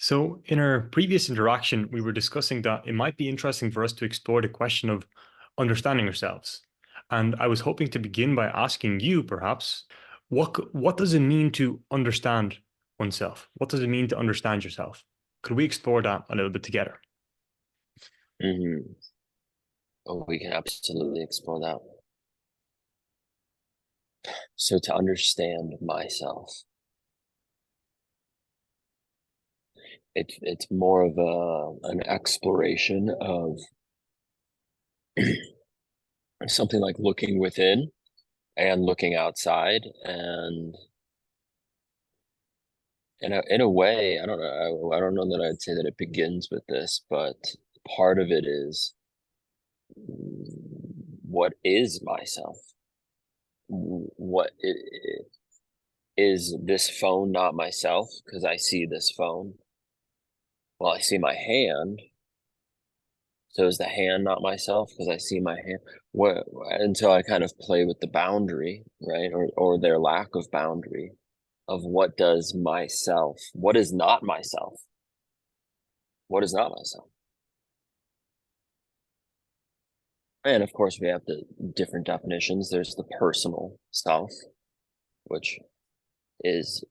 So, in our previous interaction, we were discussing that it might be interesting for us to explore the question of understanding ourselves. And I was hoping to begin by asking you, perhaps, what does it mean to understand oneself? What does it mean to understand yourself? Could we explore that a little bit together? hmm Oh, we can absolutely explore that. So to understand myself, it's more of an exploration of something like looking within and looking outside, and in a way, I don't know, I don't know that I'd say that it begins with this, but part of it is what is myself? What is this phone not myself because I see this phone? Well, I see my hand. So is the hand not myself because I see my hand? What until I kind of play with the boundary, right? Or their lack of boundary of what does myself, what is not myself? What is not myself? And of course we have the different definitions. There's the personal self, which is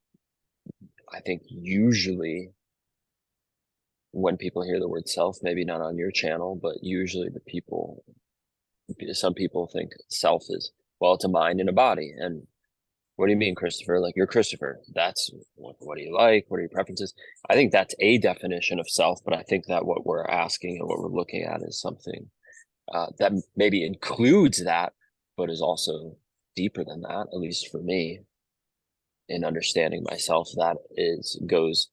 I think usually when people hear the word self, maybe not on your channel, but usually some people think self is, well, it's a mind and a body. And what do you mean, Christopher? Like, you're Christopher. That's what do you like? What are your preferences? I think that's a definition of self, but I think that what we're asking and what we're looking at is something that maybe includes that, but is also deeper than that, at least for me, in understanding myself, that is goes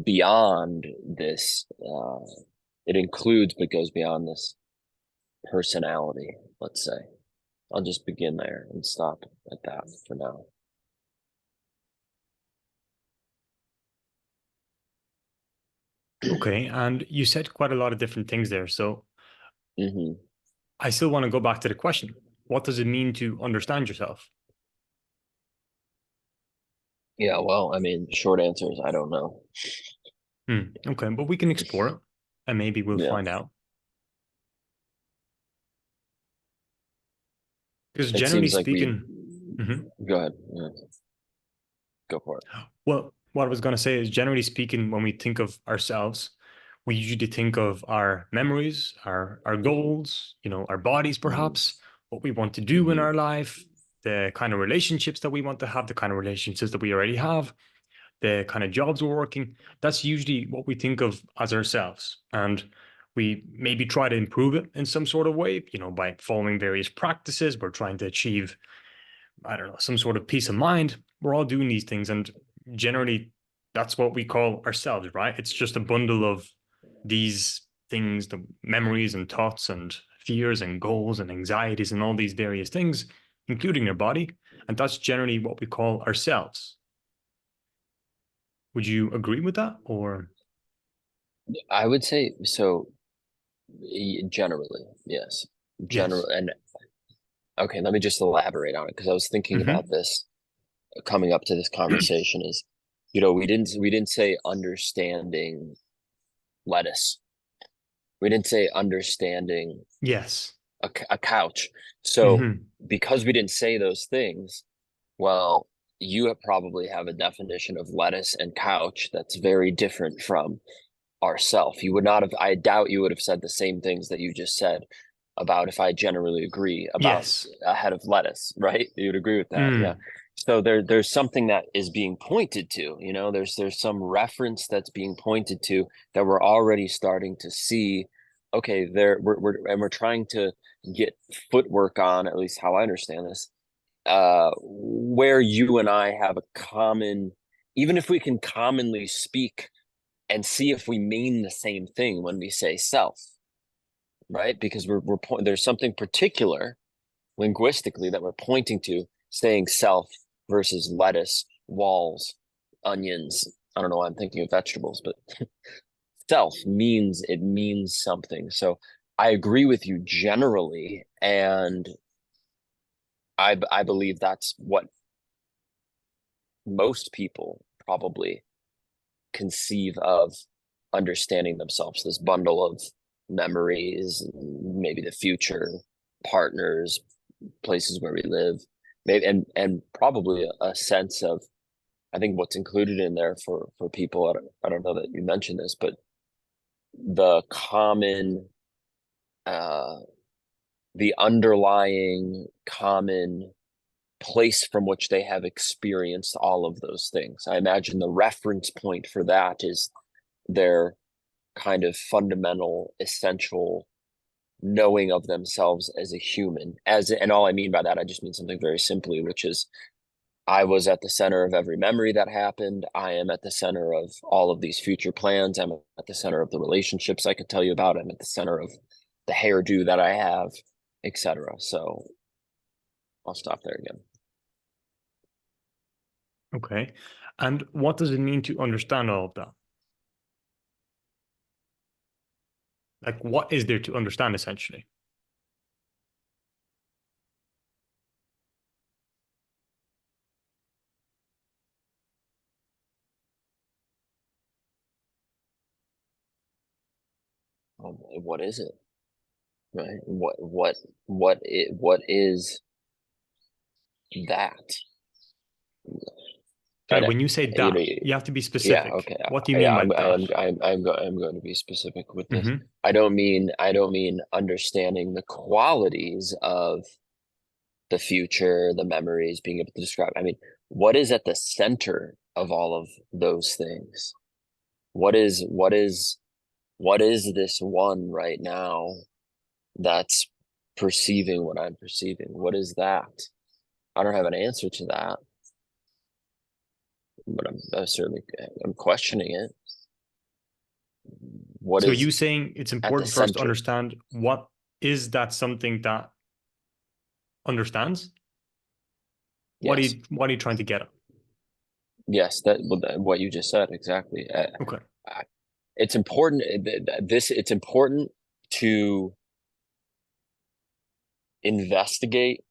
beyond this. It includes, but goes beyond this personality, let's say. I'll just begin there and stop at that for now. Okay, and you said quite a lot of different things there. So, hmm I still want to go back to the question. What does it mean to understand yourself? Yeah, well, I mean, short answer is I don't know. Okay, but we can explore it and maybe we'll Yeah, find out. Because it generally seems like we speaking, Mhm. go ahead. Yeah, go for it. Well, what I was going to say is generally speaking, when we think of ourselves, we usually think of our memories, our goals, our bodies, hmm perhaps, what we want to do in hmm our life, the kind of relationships that we want to have, the kind of relationships that we already have, the kind of jobs we're working. That's usually what we think of as ourselves. And we maybe try to improve it in some sort of way, by following various practices. We're trying to achieve, I don't know, some sort of peace of mind. We're all doing these things. And generally, that's what we call ourselves, right? It's just a bundle of these things, the memories and thoughts and fears and goals and anxieties and all these various things, including your body. And that's generally what we call ourselves. Would you agree with that? Or, I would say so. Generally, yes. yes. General and okay, let me just elaborate on it because I was thinking about Hmm. this coming up to this conversation is, we didn't say understanding lettuce. We didn't say understanding Yes. a couch. So Hmm. because we didn't say those things, well, you probably have a definition of lettuce and couch that's very different from ourself. You would not have, I doubt you would have said the same things that you just said about if I generally agree about Yes. a head of lettuce, right? You would agree with that. Yeah. Mm. So there's something that is being pointed to, there's some reference that's being pointed to that we're already starting to see. Okay, we're trying to get footwork on, at least how I understand this, where you and I have a common, even if we can commonly speak and see if we mean the same thing when we say self, right? Because there's something particular linguistically that we're pointing to, saying self versus lettuce, walls, onions. I don't know why I'm thinking of vegetables, but self means something. So I agree with you generally, and I believe that's what most people probably conceive of understanding themselves, this bundle of memories, maybe the future, partners, places where we live, maybe, and probably a sense of, I think what's included in there for people, I don't know that you mentioned this, but the common, the underlying common place from which they have experienced all of those things. I imagine the reference point for that is their kind of fundamental, essential knowing of themselves as a human. And all I mean by that, I just mean something very simply, which is, I was at the center of every memory that happened. I am at the center of all of these future plans. I'm at the center of the relationships I could tell you about. I'm at the center of the hairdo that I have, etc. So I'll stop there again. Okay. And what does it mean to understand all of that? Like, what is there to understand, essentially? What is it? Right? What is that? Okay, And when you say you know, that, you have to be yeah, specific. okay. What do you Yeah, mean by that? I'm going to be specific with this. Mm-hmm. I don't mean understanding the qualities of the future, the memories, being able to describe. I mean, what is at the center of all of those things? What is this one right now that's perceiving what I'm perceiving? What is that? I don't have an answer to that, but I'm questioning it. What So are is you saying it's at the important for us to center? understand what is that something that understands? Yes. What are you trying to get at? Yes, what you just said exactly. Okay. It's important. It's important to investigate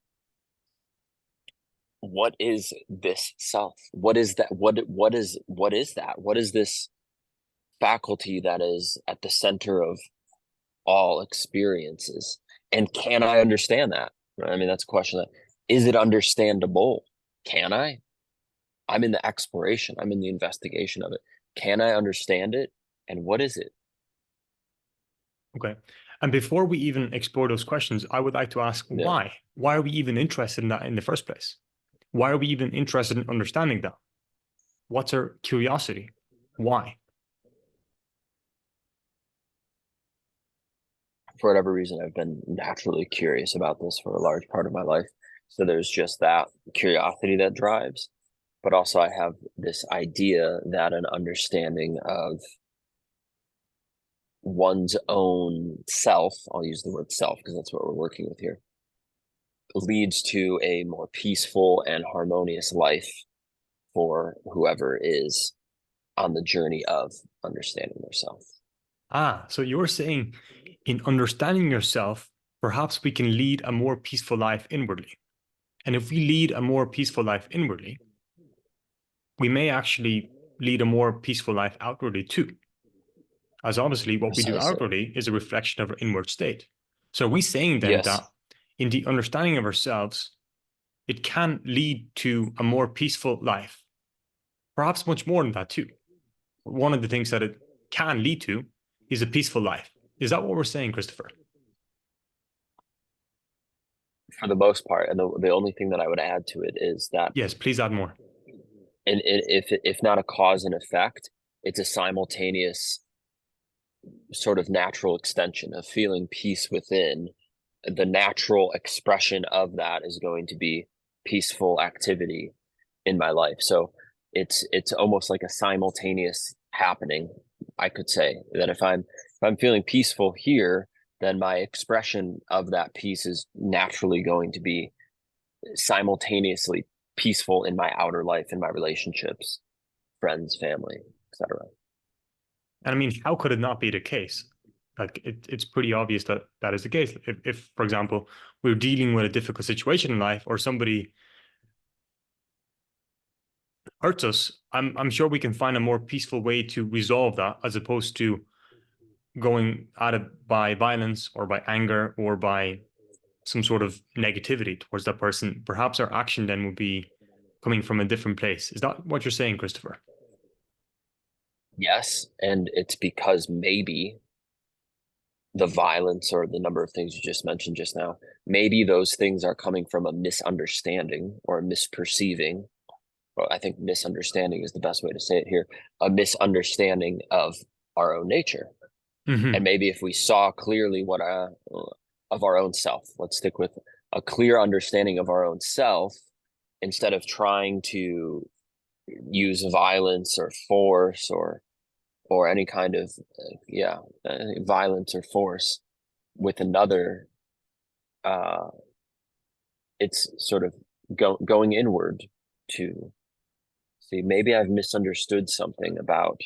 what is this self. What is that? What is that? What is this faculty that is at the center of all experiences? And can I understand that? Right? I mean, that's a question. That is it understandable? Can I? I'm in the exploration. I'm in the investigation of it. Can I understand it? And what is it? Okay. And before we even explore those questions, I would like to ask Yeah. why? Why are we even interested in that in the first place? Why are we even interested in understanding that? What's our curiosity? Why? For whatever reason, I've been naturally curious about this for a large part of my life. So there's just that curiosity that drives. But also, I have this idea that an understanding of one's own self, I'll use the word self because that's what we're working with here, leads to a more peaceful and harmonious life for whoever is on the journey of understanding themselves. Ah, so you're saying in understanding yourself, perhaps we can lead a more peaceful life inwardly. And if we lead a more peaceful life inwardly, we may actually lead a more peaceful life outwardly too. As obviously what we do Precisely. outwardly is a reflection of our inward state. So are we saying then Yes. that in the understanding of ourselves, it can lead to a more peaceful life? Perhaps much more than that too. One of the things that it can lead to is a peaceful life. Is that what we're saying, Christopher? For the most part. And the only thing that I would add to it is that, Yes, please add more. and if not a cause and effect, it's a simultaneous sort of natural extension of feeling peace within. The natural expression of that is going to be peaceful activity in my life. So it's almost like a simultaneous happening. I could say that if I'm feeling peaceful here, then my expression of that peace is naturally going to be simultaneously peaceful in my outer life, in my relationships, friends, family, etc. And I mean, how could it not be the case? Like it's pretty obvious that that is the case. If, for example, we're dealing with a difficult situation in life, or hurts us, I'm sure we can find a more peaceful way to resolve that, as opposed to going at it by violence or by anger or by some sort of negativity towards that person. Perhaps our action then would be coming from a different place. Is that what you're saying, Christopher? Yes, and it's because maybe the violence or the number of things you just mentioned just now, maybe those things are coming from a misunderstanding or a misperceiving. Well, I think misunderstanding is the best way to say it here, a misunderstanding of our own nature. And Mm-hmm. maybe if we saw clearly what of our own self, let's stick with a clear understanding of our own self instead of trying to use violence or force or any kind of violence or force with another. It's sort of going inward to see, maybe I've misunderstood something about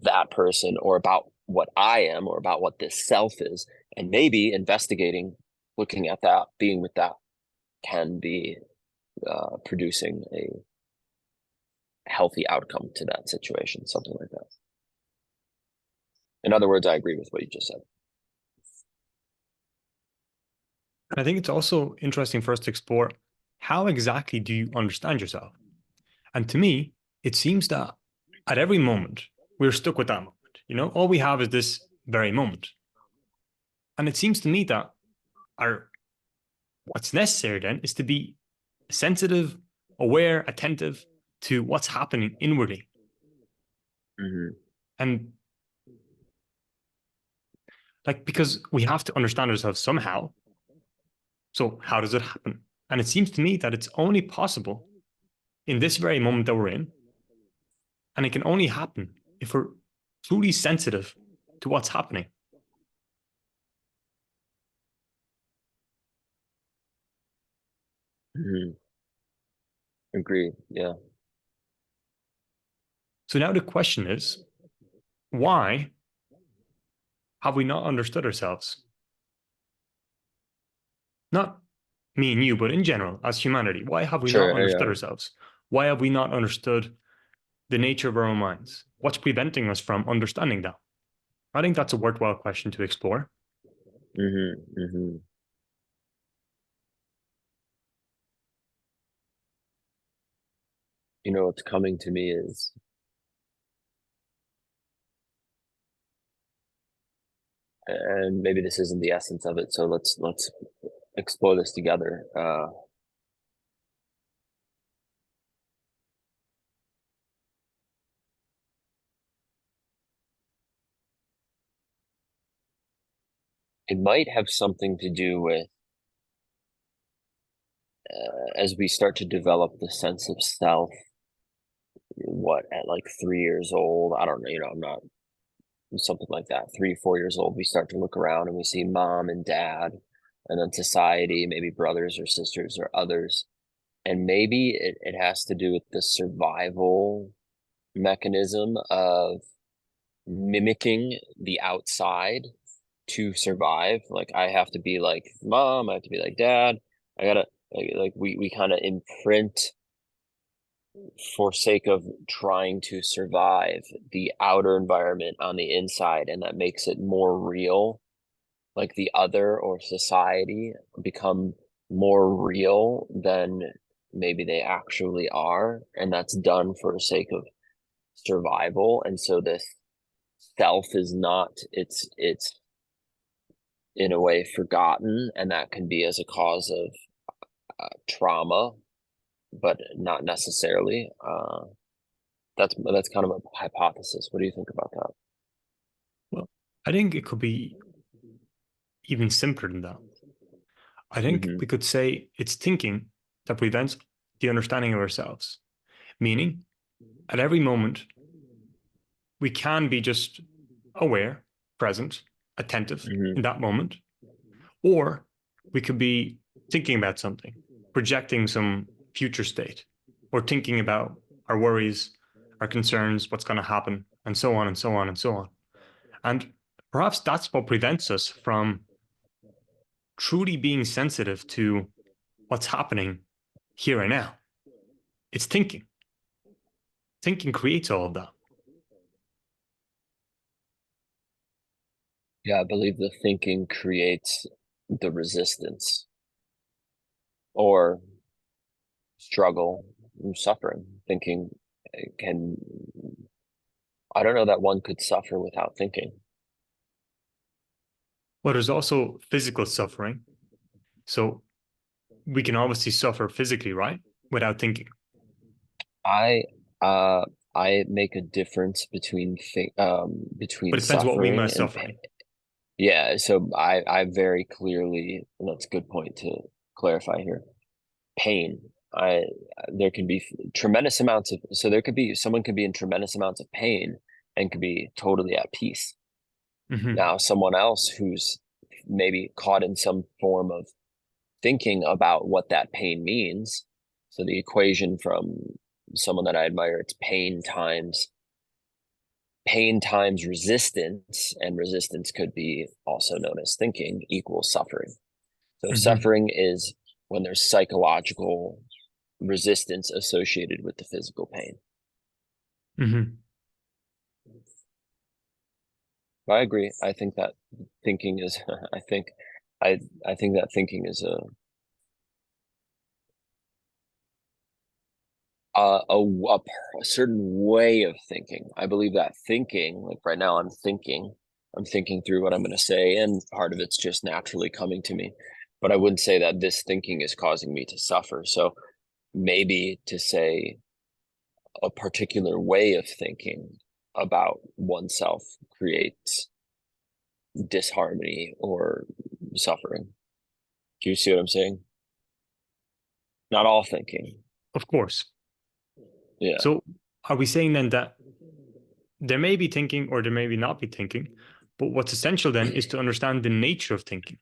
that person or about what I am or about what this self is, and maybe investigating, looking at that, being with that can be producing a healthy outcome to that situation, something like that. In other words, I agree with what you just said. And I think it's also interesting for us to explore, how exactly do you understand yourself? And to me, it seems that at every moment, we're stuck with that moment. All we have is this very moment. And it seems to me that our what's necessary then is to be sensitive, aware, attentive to what's happening inwardly. Mm-hmm. And because we have to understand ourselves somehow. So how does it happen? And it seems to me that it's only possible in this very moment that we're in. And it can only happen if we're truly sensitive to what's happening. Mm-hmm. Agreed. Yeah. So now the question is, why have we not understood ourselves? Not me and you, but in general, as humanity, why have we not Sure. understood Yeah. ourselves? Why have we not understood the nature of our own minds? What's preventing us from understanding that? I think that's a worthwhile question to explore. Mm-hmm. Mm-hmm. What's coming to me is, and maybe this isn't the essence of it, so let's explore this together. It might have something to do with as we start to develop the sense of self, what, at like 3 years old, I don't know, I'm not, something like that, 3, 4 years old, we start to look around and we see mom and dad, and then society, maybe brothers or sisters or others. And maybe it has to do with the survival mechanism of mimicking the outside to survive. Like, I have to be like mom, I have to be like dad. I gotta like we kind of imprint for sake of trying to survive the outer environment on the inside, and that makes it more real. Like the other or society become more real than maybe they actually are, and that's done for the sake of survival. And so this self is not, it's in a way forgotten, and that can be as a cause of trauma, but not necessarily. That's kind of a hypothesis. What do you think about that? Well, I think it could be even simpler than that. I think Mm-hmm. we could say it's thinking that prevents the understanding of ourselves, meaning at every moment, we can be just aware, present, attentive Mm-hmm. in that moment, or we could be thinking about something, projecting some future state, or thinking about our worries, our concerns, what's going to happen, and so on and so on and so on. And perhaps that's what prevents us from truly being sensitive to what's happening here and now. It's thinking. thinking creates all of that. Yeah, I believe the thinking creates the resistance or struggle, suffering. Thinking can, I don't know that one could suffer without thinking. But there's also physical suffering. So we can obviously suffer physically, right? Without thinking. I uh I make a difference But between it depends what we mean by suffering and suffering. yeah, so I very clearly, and that's a good point to clarify here. Pain. I There can be tremendous amounts of, so there could be someone could be in tremendous amounts of pain and could be totally at peace. Mm-hmm. Now, someone else who's maybe caught in some form of thinking about what that pain means. So the equation from someone that I admire, it's pain times resistance, and resistance could be also known as thinking equals suffering. So Mm-hmm. suffering is when there's psychological resistance associated with the physical pain. Mm-hmm. I agree. I think that thinking is I think I think that thinking is a certain way of thinking. I believe that thinking, like right now I'm thinking through what I'm going to say, and part of it's just naturally coming to me. But I wouldn't say that this thinking is causing me to suffer. So maybe to say a particular way of thinking about oneself creates disharmony or suffering. Do you see what I'm saying? Not all thinking. Of course. Yeah. So are we saying then that there may be thinking or there may be not be thinking, but what's essential then is to understand the nature of thinking?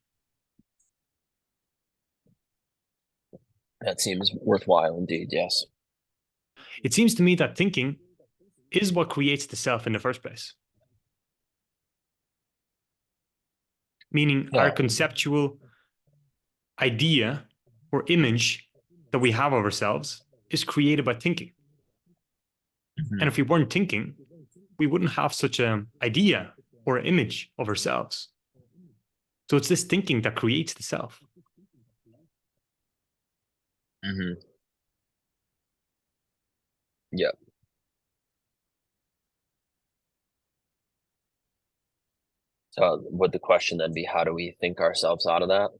That seems worthwhile indeed. Yes. It seems to me that thinking is what creates the self in the first place. Meaning our Yeah. conceptual idea or image that we have of ourselves is created by thinking. And Mhm. if we weren't thinking, we wouldn't have such an idea or image of ourselves. So it's this thinking that creates the self. Mhm. Yep. So would the question then be, how do we think ourselves out of that?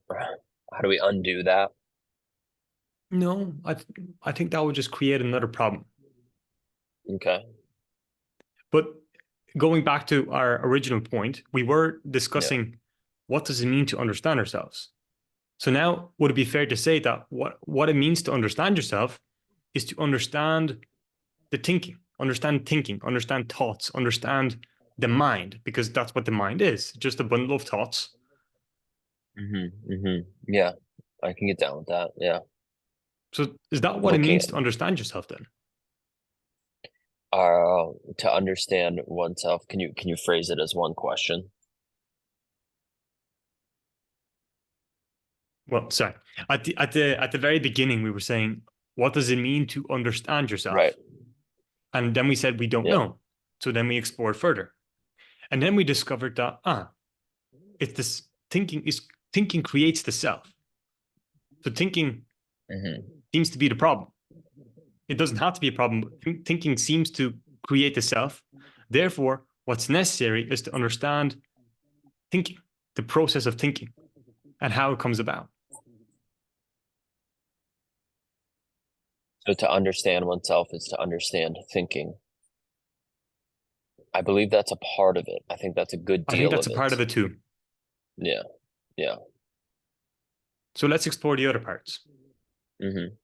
How do we undo that? No, I think that would just create another problem. Okay. But going back to our original point, we were Yeah. discussing what does it mean to understand ourselves. So now, would it be fair to say that what it means to understand yourself is to thinking, understand thoughts, understand the mind, because that's what the mind is, just a bundle of thoughts. Yeah. I can get down with that. Yeah. So is that what it Looking means at to understand yourself then? to understand oneself, can you phrase it as one question? Well, sorry. At the very beginning, we were saying, what does it mean to understand Right. yourself? And then we said we don't Yeah. know. So then we explored further. And then we discovered that it's this thinking creates the self. So thinking hmm seems to be the problem. It doesn't have to be a problem, but thinking seems to create the self. Therefore, what's necessary is to understand thinking, the process of thinking, and how it comes about. So to understand oneself is to understand thinking. I believe that's a part of it. I think that's a good I think deal that's of a part it. of it too. Yeah. Yeah. So let's explore the other parts. hmm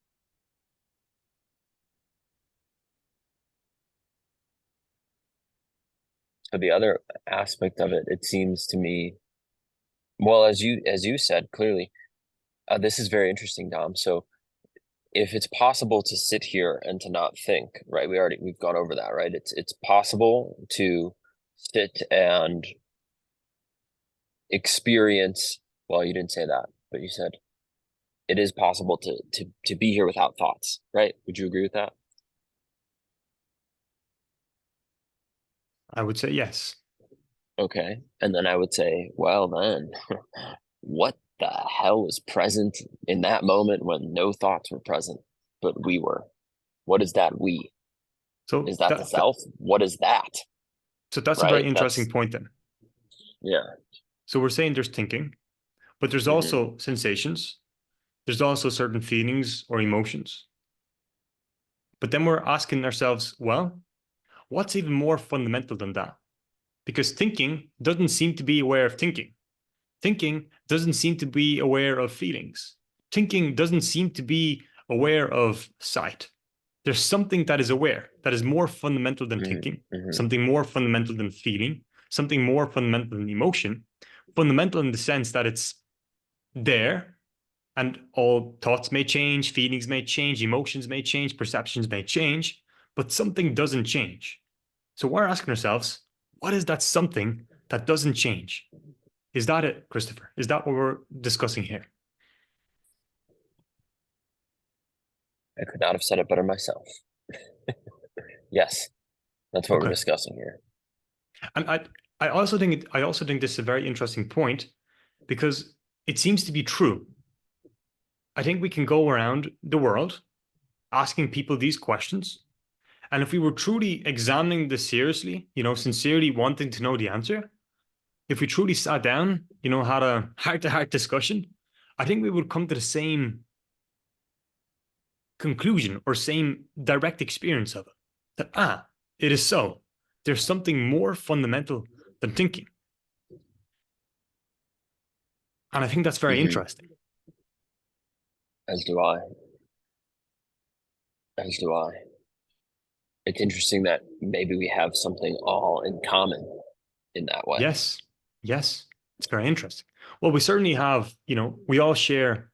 So the other aspect of it, it seems to me, well, as you said clearly, this is very interesting, Dom. So if it's possible to sit here and to not think, right? We've gone over that, right? It's possible to sit and experience, well, you didn't say that, but you said it is possible to be here without thoughts, right? Would you agree with that? I would say yes. Okay. And then I would say, well, then, what the hell was present in that moment when no thoughts were present, but we were? What is that we? So Is that the self? What is that? so that's a very Right? interesting point then. Yeah. So we're saying there's thinking, but there's Hmm. also sensations. There's also certain feelings or emotions. But then we're asking ourselves, well, what's even more fundamental than that? Because thinking doesn't seem to be aware of thinking. Thinking doesn't seem to be aware of feelings. Thinking doesn't seem to be aware of sight. There's something that is aware, that is more fundamental than Hmm. thinking, Hmm. something more fundamental than feeling, something more fundamental than emotion, fundamental in the sense that it's there, and all thoughts may change, feelings may change, emotions may change, perceptions may change, but something doesn't change. So we're asking ourselves, what is that something that doesn't change? Is that it, Christopher? Is that what we're discussing here? I could not have said it better myself. Yes, that's what we're Okay. discussing here. And I also think this is a very interesting point because it seems to be true. I think we can go around the world asking people these questions. And if we were truly examining this seriously, sincerely wanting to know the answer, if we truly sat down, had a heart-to-heart discussion, I think we would come to the same conclusion or same direct experience of it. That, it is so. There's something more fundamental than thinking. And I think that's very Hmm. interesting. As do I. As do I. It's interesting that maybe we have something all in common in that way. Yes, yes, it's very interesting. Well, we certainly have, we all share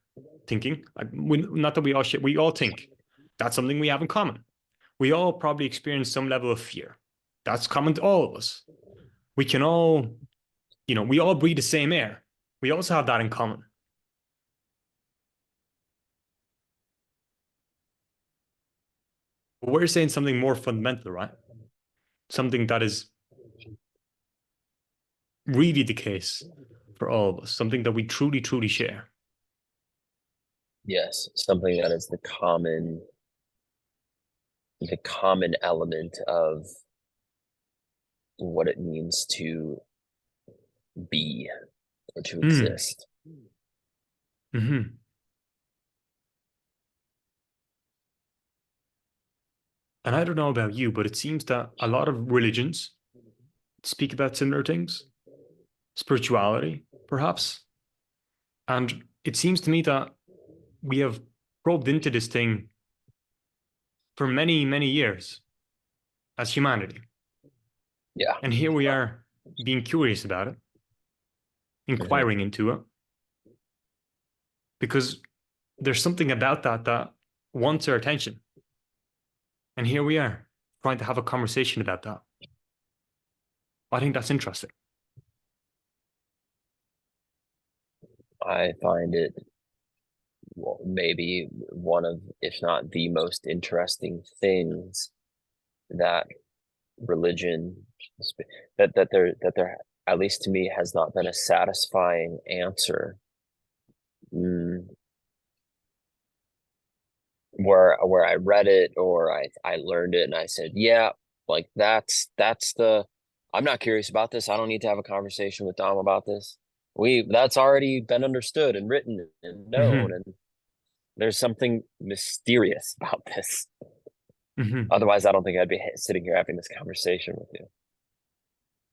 thinking. Not that we all share, we all think. That's something we have in common. We all probably experience some level of fear. That's common to all of us. We can all, we all breathe the same air. We also have that in common. But we're saying something more fundamental, right? Something that is really the case for all of us, something that we truly, truly share. Yes, something that is the common element of what it means to be or to Mm. exist. Hmm. And I don't know about you, but it seems that a lot of religions speak about similar things, spirituality, perhaps. And it seems to me that we have probed into this thing for many, many years as humanity. Yeah. And here we are being curious about it, Hmm. inquiring into it, because there's something about that wants our attention. And here we are trying to have a conversation about that. I think that's interesting. I find it maybe one of, if not the most interesting things that religion that there at least to me has not been a satisfying answer, mm, where I read it or I learned it and I said, yeah, like that's the I'm not curious about this. I don't need to have a conversation with Dom about this. That's already been understood and written and known, Hmm. and there's something mysterious about this. Hmm. Otherwise, I don't think I'd be sitting here having this conversation with you.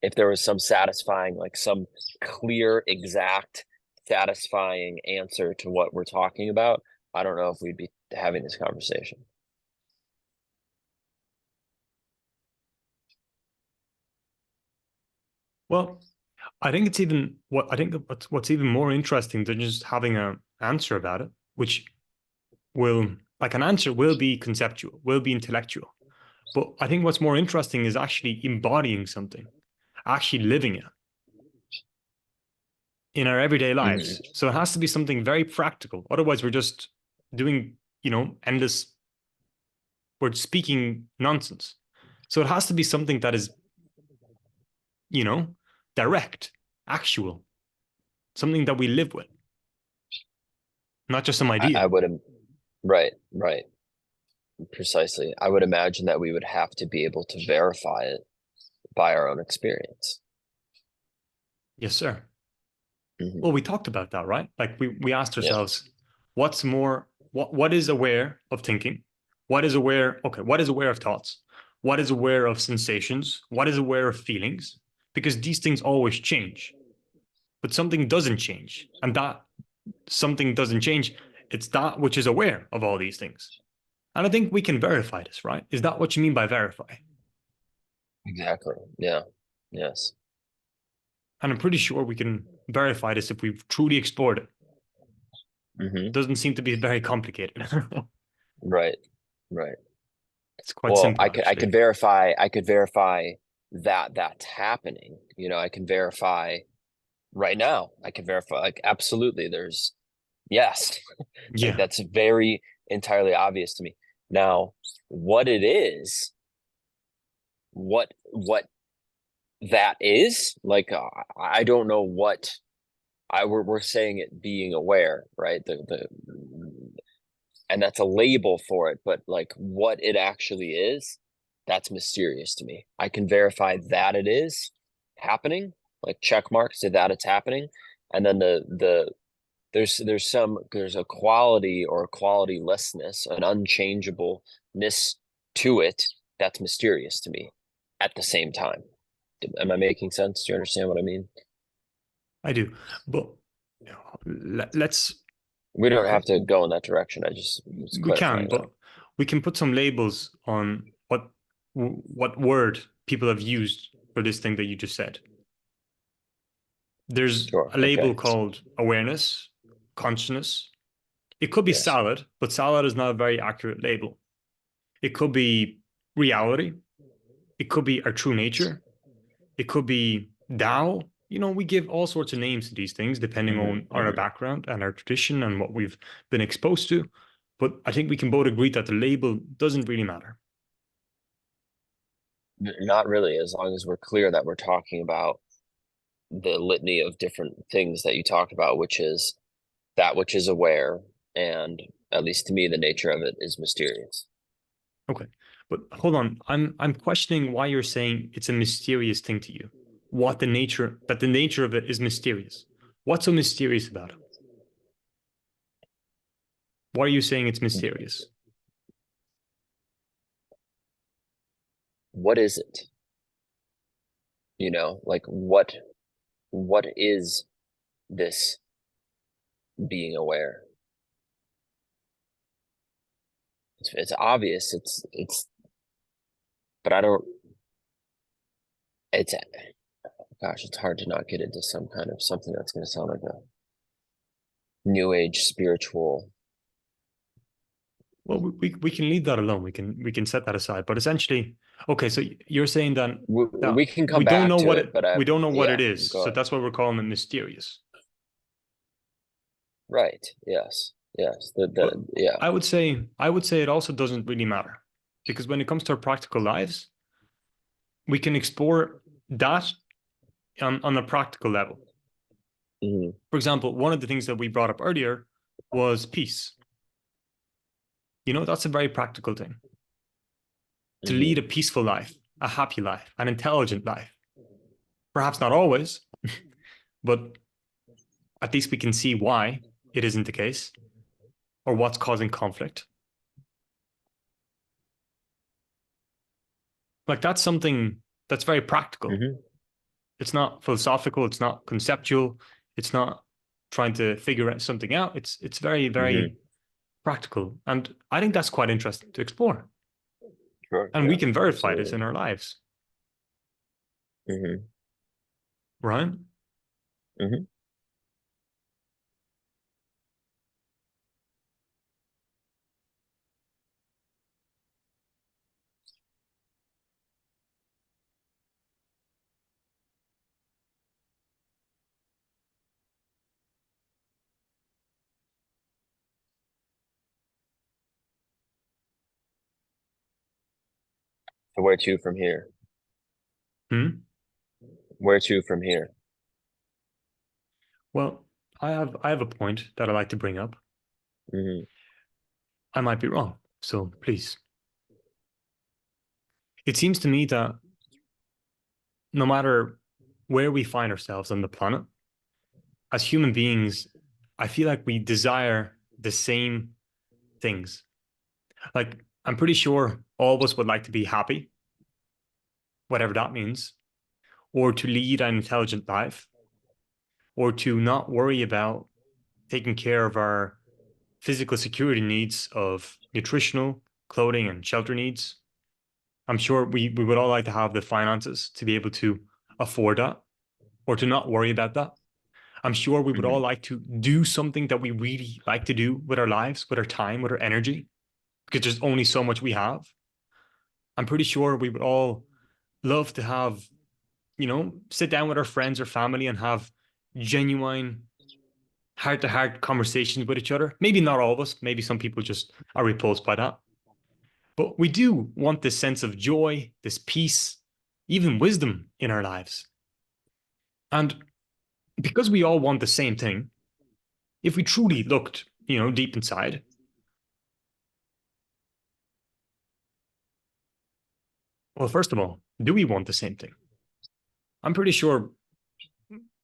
If there was some satisfying, like some clear, exact, satisfying answer to what we're talking about, I don't know if we'd be having this conversation. Well, I think what's even more interesting than just having an answer about it, which will like an answer will be conceptual, will be intellectual. But I think what's more interesting is actually embodying something, actually living it in our everyday lives. Hmm. So it has to be something very practical. Otherwise, we're just doing, endless, we're speaking nonsense. So it has to be something that is you know, direct, actual, something that we live with, not just some I idea. would, right, right, precisely. I would imagine that we would have to be able to verify it by our own experience. Yes, sir. Hmm. Well, we talked about that, right? Like we asked Yeah, ourselves, what's more, what is aware of thinking? What is aware, okay, what is aware of thoughts? What is aware of sensations? What is aware of feelings? Because these things always change, but something doesn't change. And that something doesn't change, it's that which is aware of all these things. And I think we can verify this, right? Is that what you mean by verify? exactly. Yeah. Yes. And I'm pretty sure we can verify this if we've truly explored it. Hmm. Doesn't seem to be very complicated. Right. Right. It's quite Well, simple, I actually. could verify, that that's happening. I can verify right now. I can verify, like, absolutely, there's, yes. Like, Yeah. that's very entirely obvious to me. Now, what it is, what that is, like, I don't know what we're saying it being aware, right? The and that's a label for it, but like what it actually is, that's mysterious to me. I can verify that it is happening, like check marks to that it's happening, and then there's a quality or a qualitylessness, an unchangeableness to it that's mysterious to me at the same time. Am I making sense? Do you understand what I mean? I do. But let's, We don't okay, have to go in that direction. I just was we can, clarifying that. but we can put some labels on what word people have used for this thing that you just said. There's Sure. a label Okay. called awareness, consciousness. It could be Yes. salad, but salad is not a very accurate label. It could be reality. It could be our true nature. It could be Tao. We give all sorts of names to these things depending Hmm. on our Hmm. background and our tradition and what we've been exposed to. But I think we can both agree that the label doesn't really matter. Not really, as long as we're clear that we're talking about the litany of different things that you talked about, which is that which is aware, and at least to me, the nature of it is mysterious. Okay. But hold on. I'm questioning why you're saying it's a mysterious thing to you. The nature of it is mysterious. What's so mysterious about it? Why are you saying it's mysterious? What is it? Like what is this being aware? It's obvious. But I don't. It's gosh, it's hard to not get into some kind of something that's going to sound like a new age spiritual. Well, we can leave that alone. We can set that aside. But essentially, okay, so you're saying that We can come back to it, but we don't know what yeah, it is. go So ahead. that's why we're calling it mysterious. Right. Yes. Yes. But Yeah. I would say it also doesn't really matter because when it comes to our practical lives, we can explore that on a practical level. Hmm. For example, one of the things that we brought up earlier was peace. That's a very practical thing. To lead Hmm. a peaceful life, a happy life, an intelligent life. Perhaps not always, but at least we can see why it isn't the case or what's causing conflict. Like that's something that's very practical. Hmm. It's not philosophical, it's not conceptual, it's not trying to figure out something out. It's very, Hmm. very practical. And I think that's quite interesting to explore. Sure. And we Yeah. can verify this Absolutely. in our lives, Hmm. right? Hmm. So where to from here? Hmm? Where to from here? Well, I have a point that I like to bring up. Hmm. I might be wrong, so please. It seems to me that no matter where we find ourselves on the planet, as human beings, I feel like we desire the same things. Like, I'm pretty sure all of us would like to be happy, whatever that means, or to lead an intelligent life, or to not worry about taking care of our physical security needs of nutritional, clothing, and shelter needs. I'm sure we would all like to have the finances to be able to afford that or to not worry about that. I'm sure we would all Hmm. like to do something that we really like to do with our lives, with our time, with our energy, because there's only so much we have. I'm pretty sure we would all love to have, sit down with our friends or family and have genuine heart to heart conversations with each other. Maybe not all of us, maybe some people just are repulsed by that. But we do want this sense of joy, this peace, even wisdom in our lives. And because we all want the same thing, if we truly looked, deep inside, well, first of all, do we want the same thing? I'm pretty sure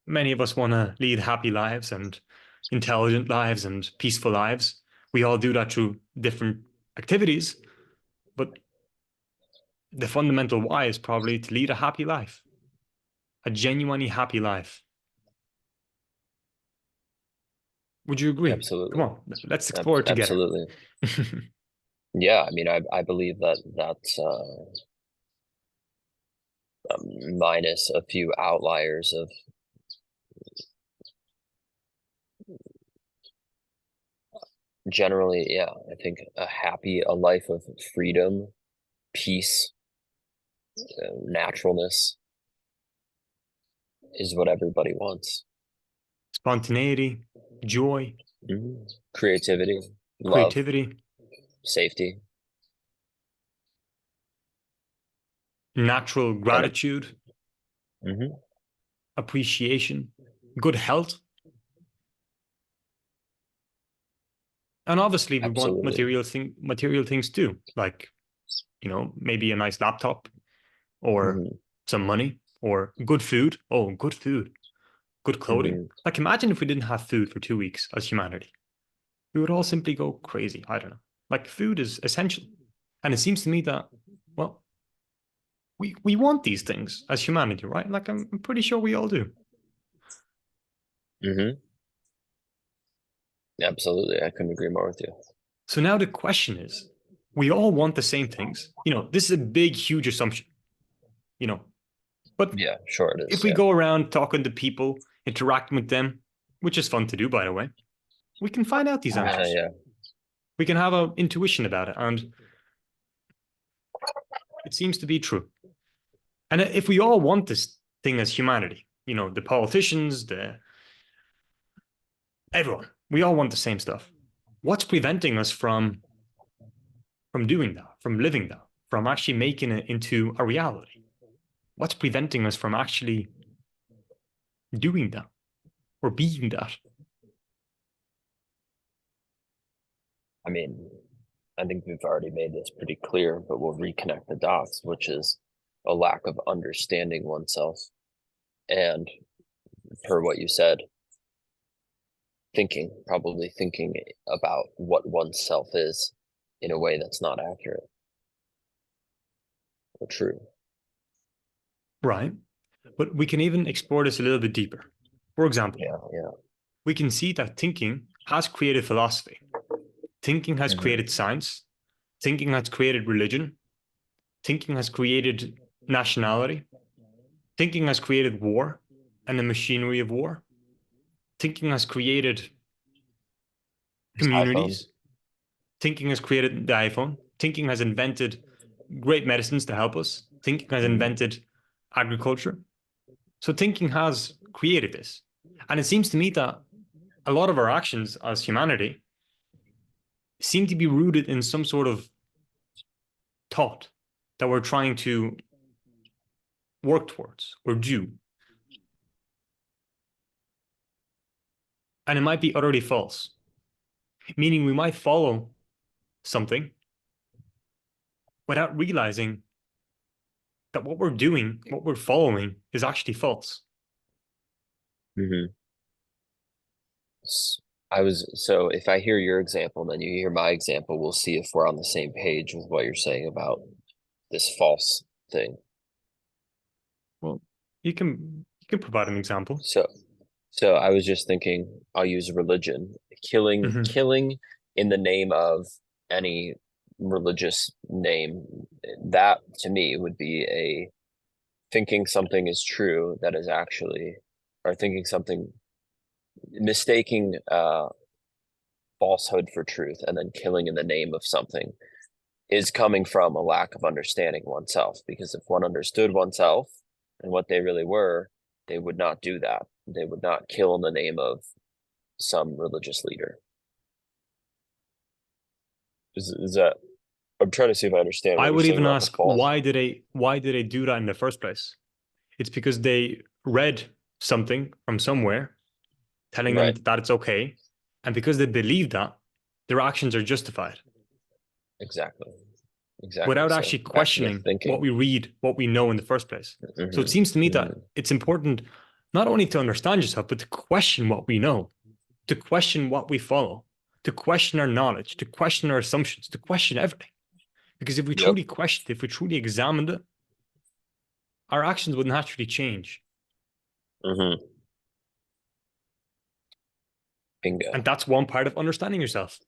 many of us want to lead happy lives and intelligent lives and peaceful lives. We all do that through different activities, but the fundamental why is probably to lead a happy life, a genuinely happy life. Would you agree? Come Absolutely. on, let's explore it together. Absolutely. Yeah, I mean, I believe that that's minus a few outliers of generally, yeah, I think a life of freedom, peace, naturalness is what everybody wants. Spontaneity, joy, Mhm. Creativity, love, creativity, safety, natural and gratitude, mhm, appreciation, good health. And obviously we want absolutely. material things too, like, maybe a nice laptop or Hmm. some money or good food. Oh, good food, good clothing. Hmm. Like, imagine if we didn't have food for 2 weeks as humanity. We would all simply go crazy. I don't know. Like, food is essential. And it seems to me that, well, we want these things as humanity, right? Like, I'm pretty sure we all do. Hmm. Absolutely. I couldn't agree more with you. So now the question is, we all want the same things. This is a big, huge assumption, you know, but Yeah, sure it if is. we Yeah. go around talking to people, interacting with them, which is fun to do, by the way, we can find out these answers. Yeah. We can have an intuition about it. And it seems to be true. And if we all want this thing as humanity, the politicians, the everyone, we all want the same stuff. What's preventing us from doing that, from living that, from actually making it into a reality? What's preventing us from actually doing that or being that? I mean, I think we've already made this pretty clear, but we'll reconnect the dots, which is a lack of understanding oneself. And per what you said, probably thinking about what oneself is in a way that's not accurate or true. Right. But we can even explore this a little bit deeper. For example, Yeah, yeah. we can see that thinking has created philosophy, thinking has Hmm. created science, thinking has created religion, thinking has created nationality, thinking has created war and the machinery of war, thinking has created This iPhone. communities, thinking has created the iPhone, thinking has invented great medicines to help us, thinking has Hmm. invented agriculture. So thinking has created this. And it seems to me that a lot of our actions as humanity seem to be rooted in some sort of thought that we're trying to work towards or do. and it might be utterly false, meaning we might follow something without realizing that what we're doing, what we're following, is actually false. Mm-hmm. So if I hear your example, then you hear my example, we'll see if we're on the same page with what you're saying about this false thing. Well, you can provide an example. So I was just thinking, I'll use religion. Killing in the name of any religious name, that to me would be a thinking something is true that is actually, or thinking something, mistaking falsehood for truth, and then killing in the name of something is coming from a lack of understanding oneself. Because if one understood oneself and what they really were, they would not do that. They would not kill in the name of some religious leader. Is that, I'm trying to see if I understand what I you're would saying even about the ask, false. why did they do that in the first place? It's because they read something from somewhere telling them Right. that it's okay, and because they believe that, their actions are justified. Exactly. Without So actually back to the questioning thinking. what we read, what we know in the first place. So it seems to me that it's important not only to understand yourself, but to question what we know, to question what we follow, to question our knowledge, to question our assumptions, to question everything. Because if we truly questioned, if we truly examined it, our actions would naturally change. Bingo. And that's one part of understanding yourself.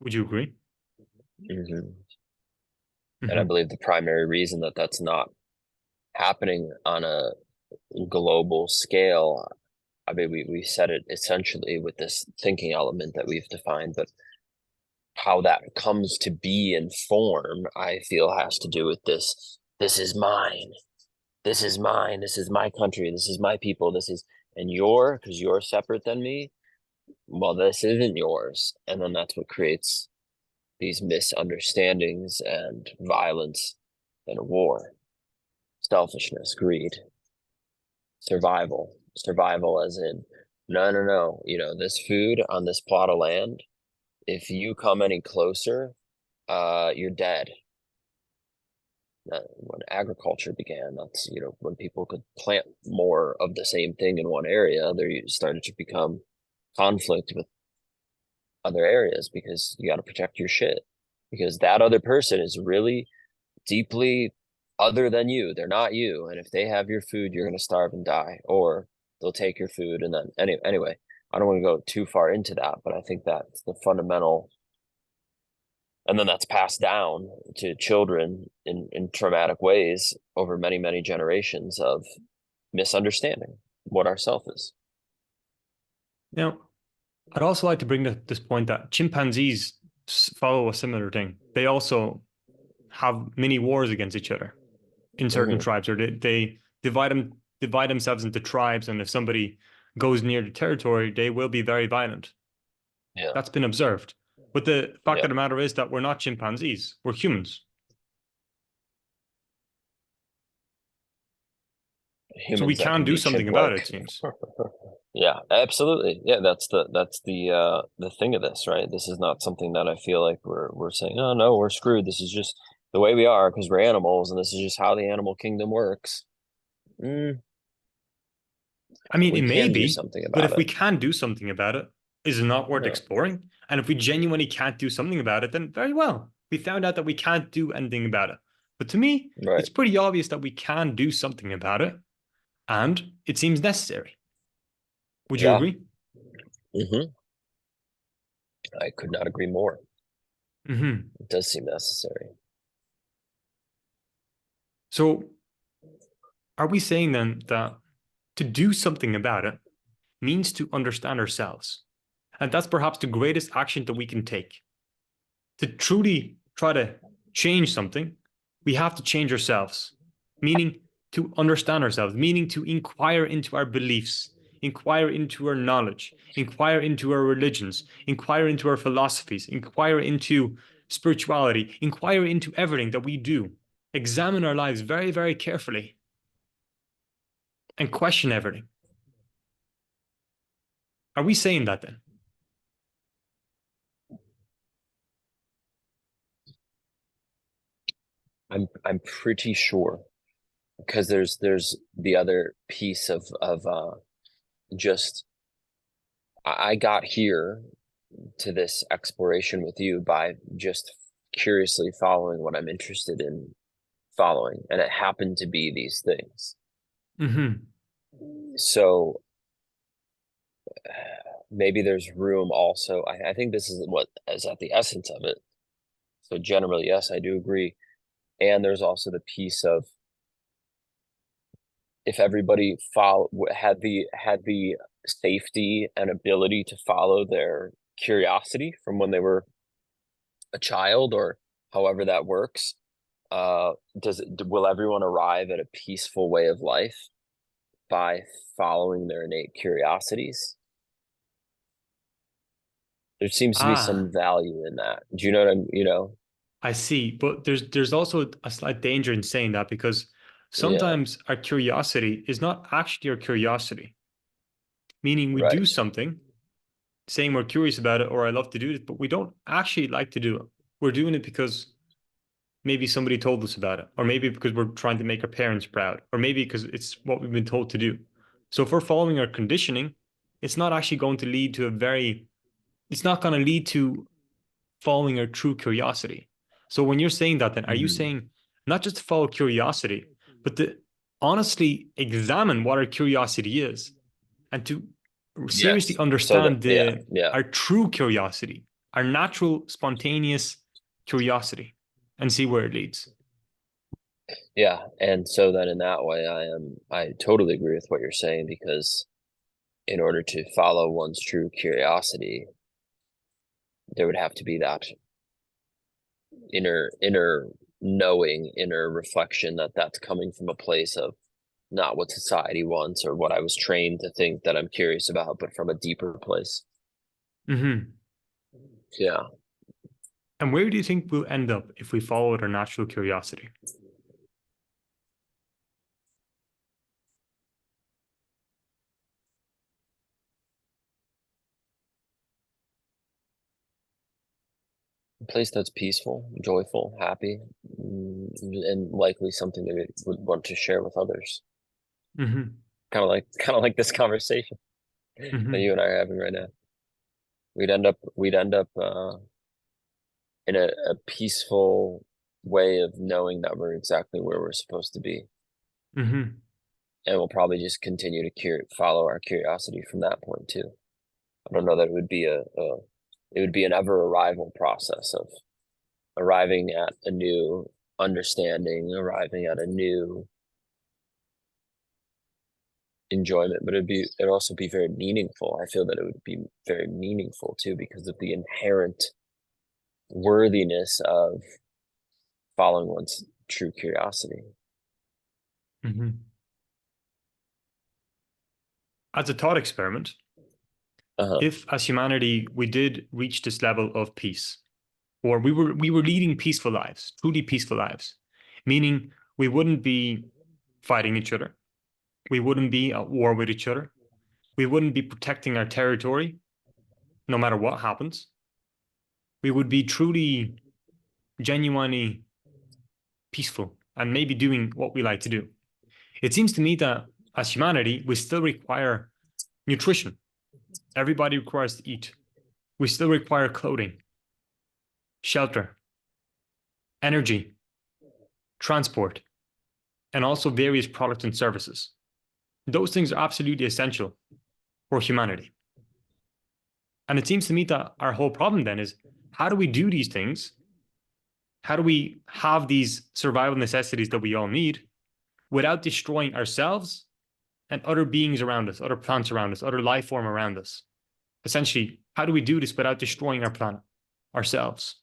Would you agree? And I believe the primary reason that that's not happening on a global scale, I mean, we said it essentially with this thinking element that we've defined, but how that comes to be in form, I feel, has to do with this. This is mine. This is mine. This is my country. This is my people. This is, and because you're separate than me, well, this isn't yours. And then that's what creates these misunderstandings and violence and war, selfishness, greed, survival as in, no, this food on this plot of land, if you come any closer, you're dead. When agriculture began, that's, when people could plant more of the same thing in one area, there started to become conflict with other areas, because you got to protect your shit, because that other person is really deeply other than you. They're not you, and if they have your food, you're going to starve and die, or they'll take your food. And then anyway, I don't want to go too far into that, but I think that's the fundamental. And then that's passed down to children in traumatic ways over many, many generations of misunderstanding what our self is. Now, I'd also like to bring this point that chimpanzees follow a similar thing. They also have mini wars against each other in certain tribes, or they divide themselves into tribes, and if somebody goes near the territory, they will be very violent. Yeah. That's been observed. But the fact of the matter is that we're not chimpanzees, we're humans. So we can do something about it, it seems. Yeah, absolutely. Yeah, that's the thing of this, right? This is not something that I feel like we're saying, oh no, we're screwed. This is just the way we are because we're animals, and this is just how the animal kingdom works. I mean, it may be, but if we can do something about it, is it not worth exploring? And if we genuinely can't do something about it, then very well. We found out that we can't do anything about it. But to me, it's pretty obvious that we can do something about it, and it seems necessary. Would you agree? I could not agree more. It does seem necessary. So are we saying then that to do something about it means to understand ourselves? And that's perhaps the greatest action that we can take. To truly try to change something, we have to change ourselves, meaning to understand ourselves, meaning to inquire into our beliefs, inquire into our knowledge, inquire into our religions, inquire into our philosophies, inquire into spirituality, inquire into everything that we do. examine our lives very, very carefully and question everything. Are we saying that then? I'm pretty sure, because there's the other piece of just I got here to this exploration with you by just curiously following what I'm interested in following, and it happened to be these things. Mm-hmm. So maybe there's room also. I think this is what is at the essence of it. So generally, yes, I do agree. And there's also the piece of, if everybody had the safety and ability to follow their curiosity from when they were a child, or however that works, will everyone arrive at a peaceful way of life by following their innate curiosities? There seems to be Ah, some value in that. Do you know what I see. But there's also a slight danger in saying that, because Yeah, sometimes our curiosity is not actually our curiosity, meaning we right. do something saying we're curious about it or I love to do it, but we don't actually like to do it. We're doing it because maybe somebody told us about it, or maybe because we're trying to make our parents proud, or maybe because it's what we've been told to do. So if we're following our conditioning, it's not actually going to lead to it's not going to lead to following our true curiosity. So when you're saying that, then are you Mhm. saying not just to follow curiosity, but to honestly examine what our curiosity is and to seriously Yes. So that, understand yeah, the yeah, our true curiosity, our natural, spontaneous curiosity, and see where it leads? yeah. And so then in that way, I totally agree with what you're saying, because in order to follow one's true curiosity, there would have to be that inner knowing, inner reflection, that that's coming from a place of not what society wants or what I was trained to think that I'm curious about, but from a deeper place. Mm-hmm. Yeah. And where do you think we'll end up if we followed our natural curiosity? A place that's peaceful, joyful, happy, and likely something that we would want to share with others. Mm-hmm. Kind of like this conversation that Mm-hmm. you and I are having right now. We'd end up in a peaceful way of knowing that we're exactly where we're supposed to be. Mm-hmm. And we'll probably just continue to follow our curiosity from that point too. I don't know that it would be an ever arrival process of arriving at a new understanding, arriving at a new enjoyment, but it'd also be very meaningful. I feel that it would be very meaningful too, because of the inherent worthiness of following one's true curiosity. Mm-hmm. As a thought experiment, Uh-huh. if as humanity we did reach this level of peace, or we were leading peaceful lives, truly peaceful lives, meaning we wouldn't be fighting each other, we wouldn't be at war with each other, we wouldn't be protecting our territory no matter what happens, we would be truly, genuinely peaceful and maybe doing what we like to do. It seems to me that as humanity, we still require nutrition. Everybody requires to eat. We still require clothing, shelter, energy, transport, and also various products and services. Those things are absolutely essential for humanity. And it seems to me that our whole problem then is, how do we do these things? How do we have these survival necessities that we all need without destroying ourselves and other beings around us, other plants around us, other life form around us? Essentially, how do we do this without destroying our planet, ourselves?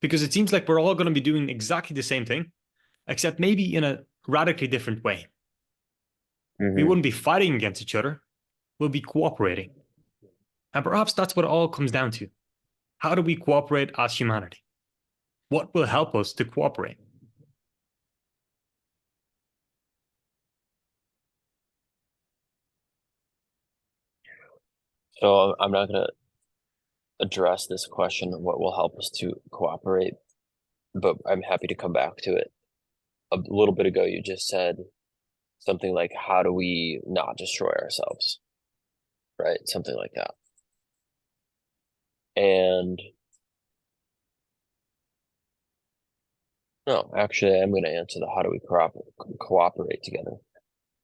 Because it seems like we're all going to be doing exactly the same thing, except maybe in a radically different way. We Hmm. wouldn't be fighting against each other, we'll be cooperating. And perhaps that's what it all comes down to. How do we cooperate as humanity? what will help us to cooperate? So I'm not going to address this question of what will help us to cooperate, but I'm happy to come back to it. A little bit ago, you just said something like, how do we not destroy ourselves? Right? Something like that. And no, actually, I'm going to answer the how do we cooperate together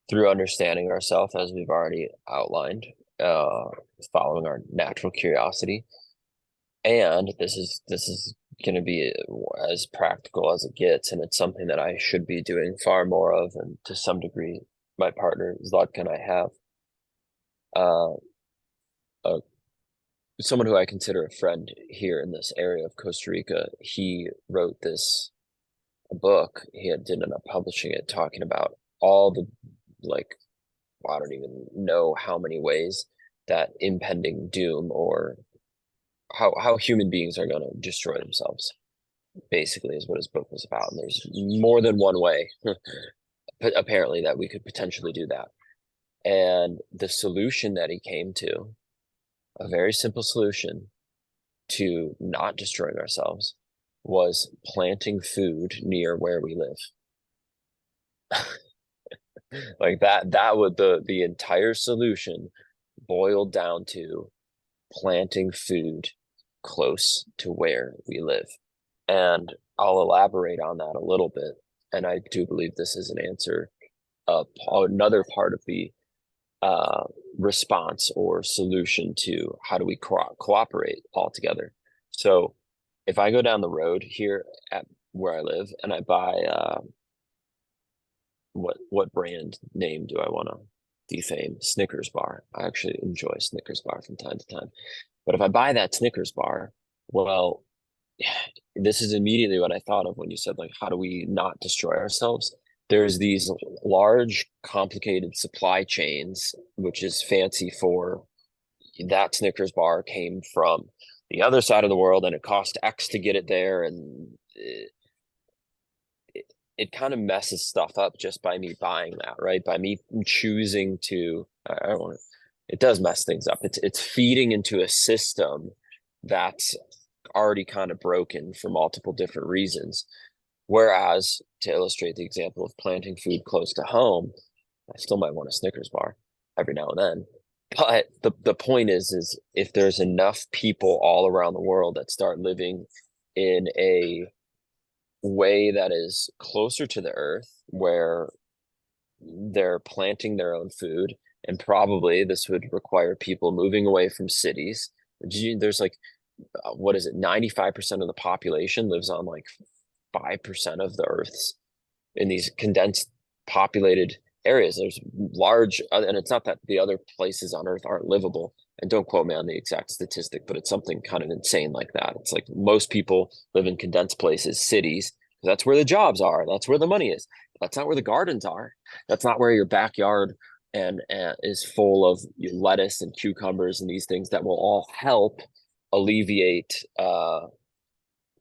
through understanding ourselves, as we've already outlined, following our natural curiosity. And this is going to be as practical as it gets, and it's something that I should be doing far more of, and to some degree, my partner Zlatko and I have. Uh, someone who I consider a friend here in this area of Costa Rica, he wrote this book. He did end up publishing it, talking about all the, like, I don't even know how many ways that impending doom, or how human beings are going to destroy themselves, basically, is what his book was about. And there's more than one way, apparently, that we could potentially do that. And the solution that he came to, a very simple solution to not destroying ourselves, was planting food near where we live. Like that would the entire solution boiled down to planting food close to where we live. And I'll elaborate on that a little bit. And I do believe this is an answer, another part of the response or solution to how do we cooperate all together. So if I go down the road here at where I live and I buy what brand name do I want to defame? Snickers bar. I actually enjoy Snickers bar from time to time. But if I buy that Snickers bar, well, this is immediately what I thought of when you said, like, how do we not destroy ourselves? There's these large, complicated supply chains, which is fancy for that Snickers bar came from the other side of the world and it cost X to get it there. And it kind of messes stuff up just by me buying that, right? By me choosing to, I don't want to, it does mess things up. It's feeding into a system that's already kind of broken for multiple different reasons. Whereas, to illustrate the example of planting food close to home, I still might want a Snickers bar every now and then. But the point is if there's enough people all around the world that start living in a way that is closer to the earth, where they're planting their own food, and probably this would require people moving away from cities. There's like, what is it, 95% of the population lives on like 5% of the earth's, in these condensed populated areas. There's large, and it's not that the other places on earth aren't livable, and don't quote me on the exact statistic, but it's something kind of insane like that. It's like most people live in condensed places, cities. That's where the jobs are. That's where the money is. That's not where the gardens are. That's not where your backyard and is full of lettuce and cucumbers and these things that will all help alleviate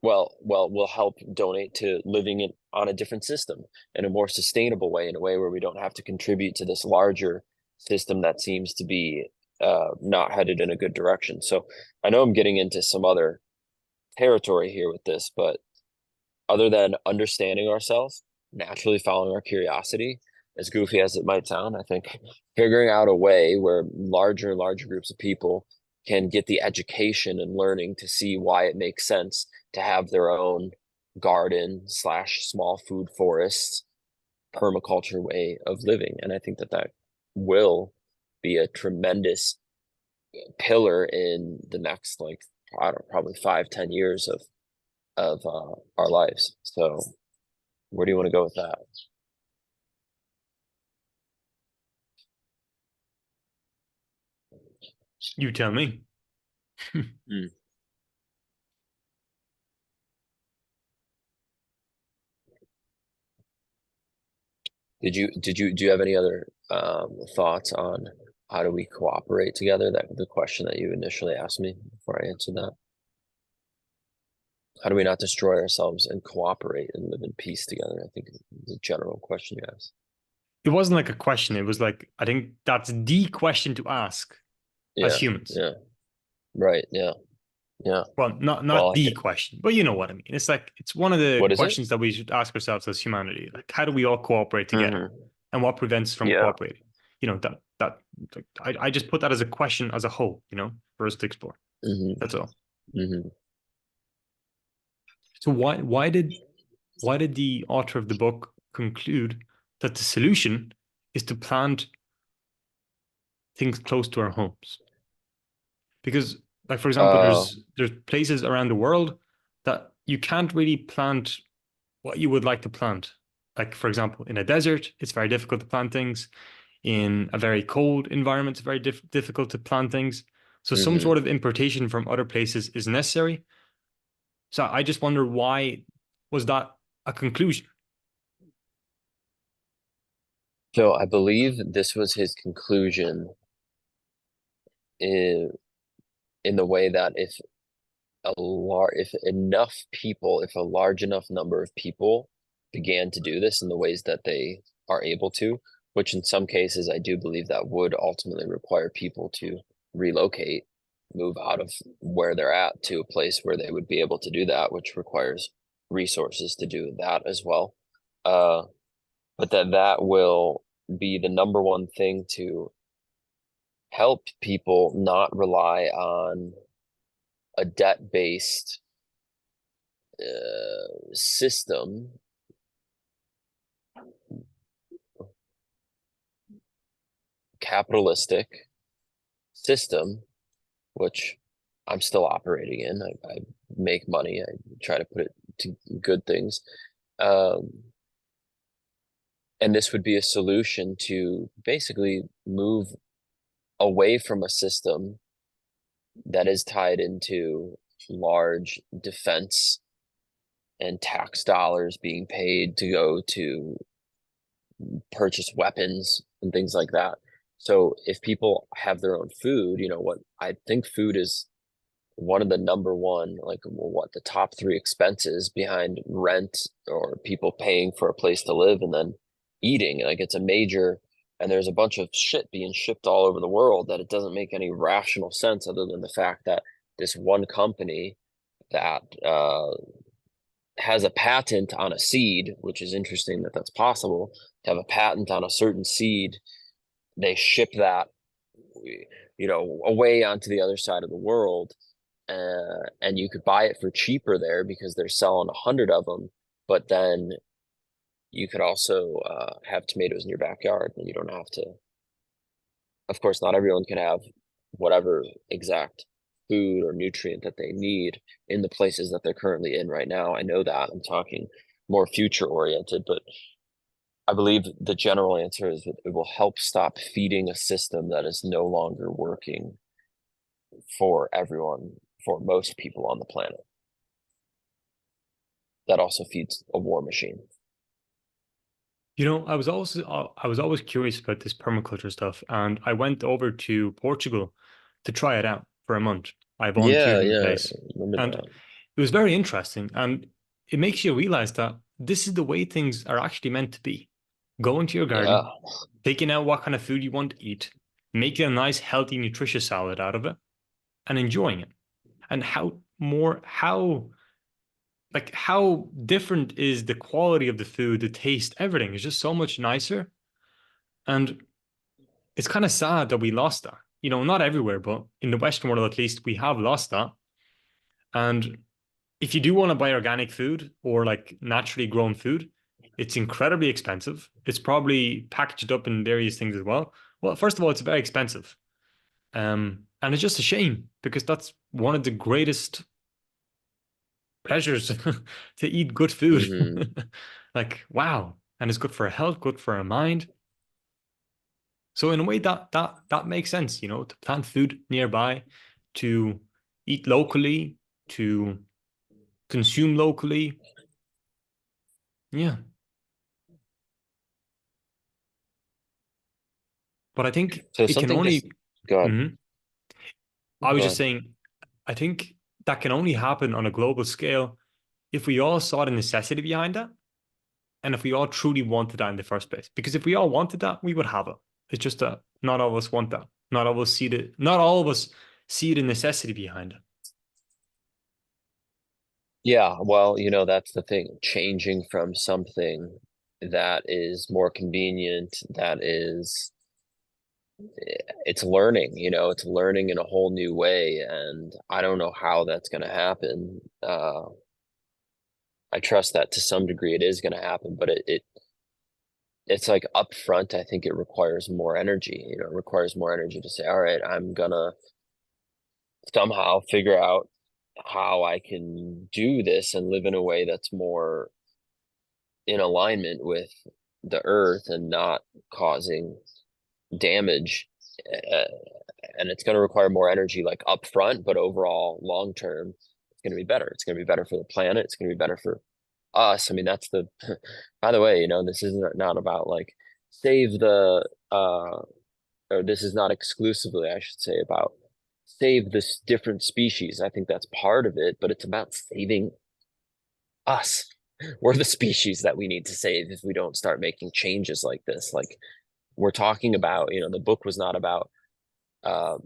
will help donate to living on a different system, in a more sustainable way, in a way where we don't have to contribute to this larger system that seems to be not headed in a good direction. So I know I'm getting into some other territory here with this, but other than understanding ourselves, naturally following our curiosity, as goofy as it might sound, I think figuring out a way where larger and larger groups of people can get the education and learning to see why it makes sense to have their own garden / small food forests, permaculture way of living. And I think that will be a tremendous pillar in the next, like, I don't know, probably 5-10 years of our lives. So where do you want to go with that? You tell me. Mm. Do you have any other thoughts on how do we cooperate together? That the question that you initially asked me before I answered that. How do we not destroy ourselves and cooperate and live in peace together? I think is the general question you asked. It wasn't like a question. It was like, I think that's the question to ask as Yeah, humans. yeah, right, yeah, yeah. Well, not Well, I the think question, but you know what I mean. It's like it's one of the what is it? questions that we should ask ourselves as humanity. Like, how do we all cooperate together, Hmm. and what prevents us from Yeah. cooperating? You know that like, I just put that as a question as a whole. You know, for us to explore. Hmm. That's all. Hmm. So why did the author of the book conclude that the solution is to plant things close to our homes? Because, like for example, Uh, there's places around the world that you can't really plant what you would like to plant. Like, for example, in a desert, it's very difficult to plant things. In a very cold environment, it's very difficult to plant things. So some hmm. sort of importation from other places is necessary. So I just wonder, why was that a conclusion? So I believe this was his conclusion in the way that if enough people, if a large enough number of people began to do this in the ways that they are able to, which in some cases I do believe that would ultimately require people to relocate, move out of where they're at to a place where they would be able to do that, which requires resources to do that as well. Uh, but that will be the number one thing to help people not rely on a debt-based system, capitalistic system, which I'm still operating in. I make money. I try to put it to good things. Um, and this would be a solution to basically move away from a system that is tied into large defense and tax dollars being paid to go to purchase weapons and things like that. So if people have their own food, what I think food is one of the number one, like what the top three expenses behind rent or people paying for a place to live and then eating. Like it's a major, and there's a bunch of shit being shipped all over the world that it doesn't make any rational sense other than the fact that this one company that has a patent on a seed, which is interesting that that's possible to have a patent on a certain seed. They ship that, away onto the other side of the world, and you could buy it for cheaper there because they're selling 100 of them. But then you could also have tomatoes in your backyard, and you don't have to. Of course, not everyone can have whatever exact food or nutrient that they need in the places that they're currently in right now. I know that I'm talking more future oriented, but I believe the general answer is that it will help stop feeding a system that is no longer working for everyone, for most people on the planet. That also feeds a war machine. You know, I was always curious about this permaculture stuff, and I went over to Portugal to try it out for a month. I Yeah, volunteered in the yeah, place, remember and that. it was very interesting. And it makes you realize that this is the way things are actually meant to be. Going to your Yeah. garden, picking out what kind of food you want to eat, making a nice, healthy, nutritious salad out of it, and enjoying it. And how different is the quality of the food, the taste, everything is just so much nicer. And it's kind of sad that we lost that. You know, not everywhere, but in the Western world at least, we have lost that. And if you do want to buy organic food or like naturally grown food, it's incredibly expensive. It's probably packaged up in various things as well. Well, first of all, it's very expensive. And it's just a shame because that's one of the greatest pleasures to eat good food. Hmm. Like, wow. And it's good for our health, good for our mind. So in a way that makes sense, you know, to plant food nearby, to eat locally, to consume locally. Yeah. But I think So it can something just only, go ahead. Mhm. I was Go just ahead. saying, I think that can only happen on a global scale if we all saw the necessity behind that, and if we all truly wanted that in the first place. Because if we all wanted that, we would have it. It's just that not all of us want that. Not all of us see the necessity behind it. Yeah, well, that's the thing. Changing from something that is more convenient, it's learning, it's learning in a whole new way. And I don't know how that's going to happen. I trust that to some degree it is going to happen, but it's like upfront, I think it requires more energy, it requires more energy to say, all right, I'm gonna somehow figure out how I can do this and live in a way that's more in alignment with the earth and not causing damage. Uh, and it's going to require more energy, like upfront, but overall, long term, it's going to be better. It's going to be better for the planet. It's going to be better for us. I mean, that's by the way, this is not about like save the, or this is not exclusively, I should say, about save this different species. I think that's part of it, but it's about saving us. We're the species that we need to save if we don't start making changes like this. Like we're talking about, the book was not about uh,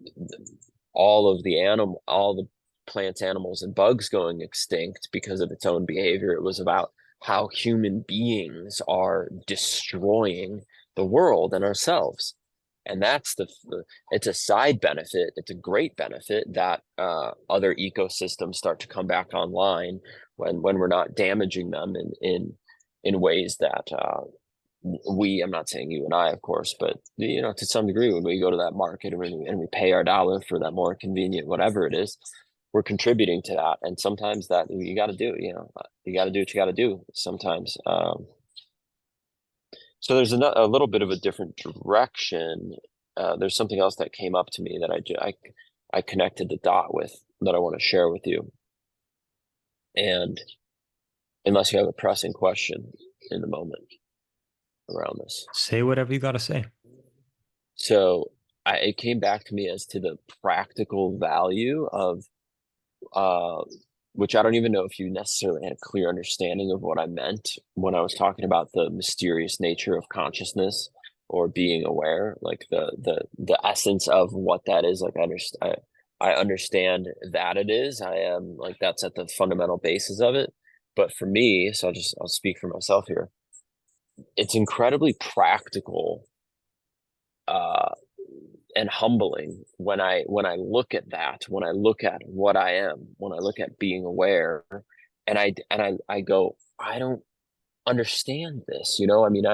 all the plants, animals, and bugs going extinct because of its own behavior. It was about how human beings are destroying the world and ourselves. And that's it's a side benefit. It's a great benefit that other ecosystems start to come back online when we're not damaging them in ways that I'm not saying you and I, of course, but to some degree, when we go to that market and we pay our dollar for that more convenient whatever it is, we're contributing to that. And sometimes that you got to do, you got to do what you got to do sometimes. So there's a little bit of a different direction. There's something else that came up to me that I connected the dot with that I want to share with you. And unless you have a pressing question in the moment around this, say whatever you got to say. So it came back to me as to the practical value of which I don't even know if you necessarily had a clear understanding of what I meant when I was talking about the mysterious nature of consciousness or being aware, like the essence of what that is. Like I understand that it is. I am like that's at the fundamental basis of it. But for me, so I'll speak for myself here. It's incredibly practical and humbling when I look at that, when I look at what I am, when I look at being aware, and I go, I don't understand this. I mean,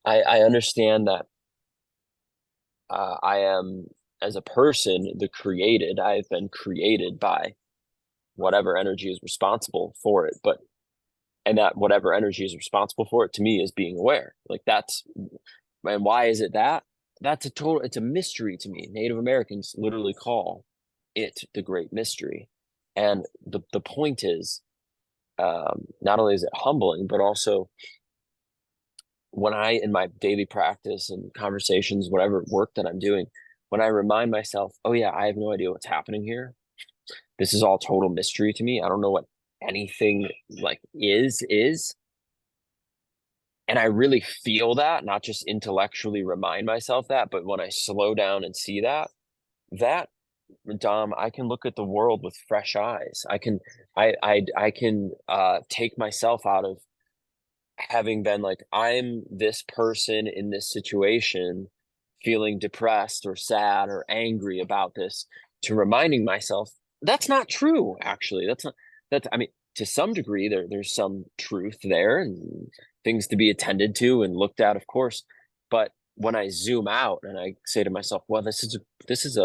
I understand that I am, as a person, the created. I've been created by whatever energy is responsible for it, and that whatever energy is responsible for it to me is being aware. Like and why is it that? It's a mystery to me. Native Americans literally call it the great mystery. And the point is, not only is it humbling, but also when in my daily practice and conversations, whatever work that I'm doing, when I remind myself, oh yeah, I have no idea what's happening here. This is all total mystery to me. I don't know what anything like is. And I really feel that, not just intellectually remind myself that, but when I slow down and see that, Dom, I can look at the world with fresh eyes. I can take myself out of having been like, I'm this person in this situation, feeling depressed or sad or angry about this, to reminding myself that's not true. Actually, I mean, to some degree, there's some truth there and things to be attended to and looked at, of course. But when I zoom out and I say to myself, well, this is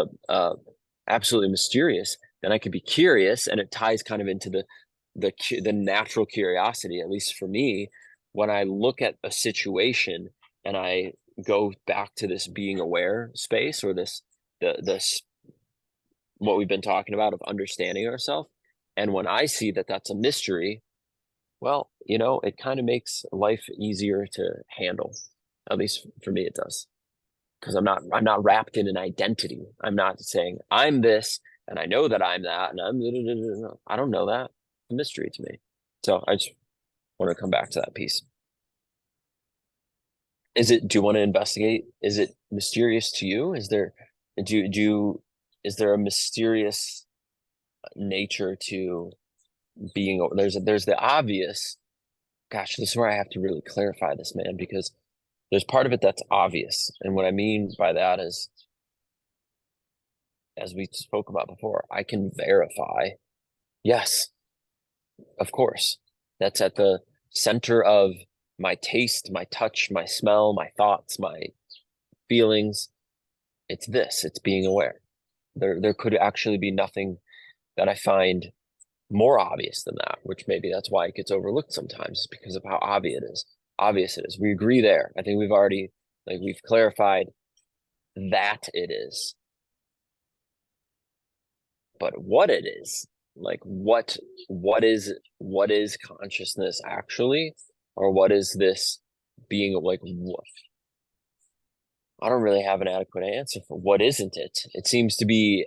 absolutely mysterious, then I could be curious, and it ties kind of into the natural curiosity, at least for me, when I look at a situation and I go back to this being aware space, or this what we've been talking about of understanding ourselves. And when I see that that's a mystery, well, it kind of makes life easier to handle. At least for me, it does. Because I'm not wrapped in an identity. I'm not saying I'm this and I know that I'm that and I don't know that. It's a mystery to me. So I just want to come back to that piece. Do you want to investigate? Is it mysterious to you? Is there a mysterious nature to being, there's the obvious, gosh, this is where I have to really clarify this, man, because there's part of it that's obvious. And what I mean by that is, as we spoke about before, I can verify, yes, of course, that's at the center of my taste, my touch, my smell, my thoughts, my feelings. It's being aware. There could actually be nothing that I find more obvious than that, which maybe that's why it gets overlooked sometimes, because of how obvious it is. We agree there. I think we've clarified that it is. But what it is, like what is consciousness actually? Or what is this being, like, I don't really have an adequate answer for what isn't it. It seems to be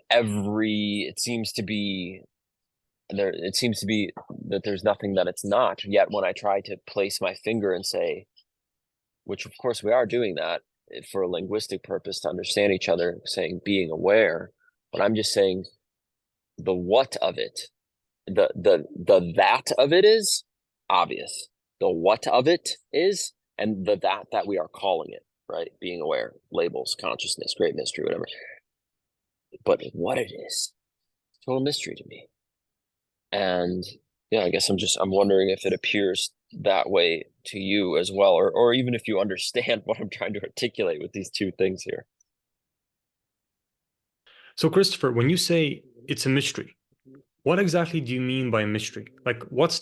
that there's nothing that it's not. Yet when I try to place my finger and say, which of course we are doing that for a linguistic purpose to understand each other, saying being aware, but I'm just saying the what of it, the that of it is obvious. The what of it is, and the that we are calling it, right? Being aware, labels, consciousness, great mystery, whatever. But what it is, total mystery to me. And yeah, I guess I'm wondering if it appears that way to you as well, or even if you understand what I'm trying to articulate with these two things here. So, Christopher, when you say it's a mystery, what exactly do you mean by mystery? Like, what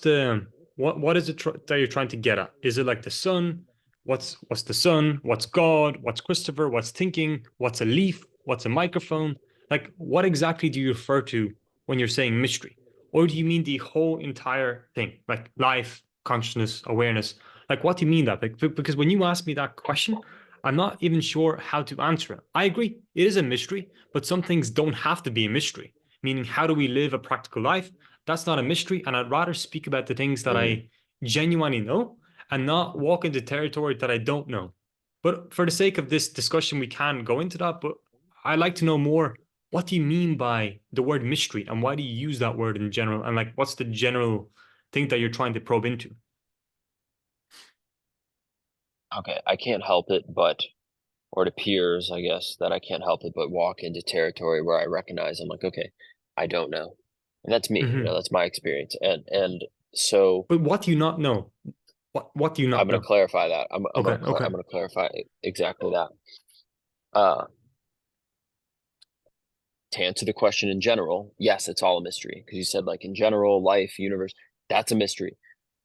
is it that you're trying to get at? Is it like the sun? What's the sun? What's God? What's Christopher? What's thinking? What's a leaf? What's a microphone? Like, what exactly do you refer to when you're saying mystery? Or do you mean the whole entire thing, like life, consciousness, awareness? Like, what do you mean that? Like, because when you ask me that question, I'm not even sure how to answer it. I agree, it is a mystery, but some things don't have to be a mystery. Meaning, how do we live a practical life? That's not a mystery. And I'd rather speak about the things that Mm. I genuinely know and not walk into territory that I don't know. But for the sake of this discussion, we can go into that. But I'd like to know more. What do you mean by the word mystery, and why do you use that word in general? And like, what's the general thing that you're trying to probe into? Okay, I can't help it, or it appears, I guess, that I can't help it but walk into territory where I recognize I'm like, okay, I don't know. And that's me, Mm-hmm. that's my experience. And so But what do you not know? What do you I'm not going to know? clarify that. Okay, okay. I'm going to clarify exactly that. Uh, to answer the question in general, yes, it's all a mystery, because you said, like, in general, life, universe, that's a mystery.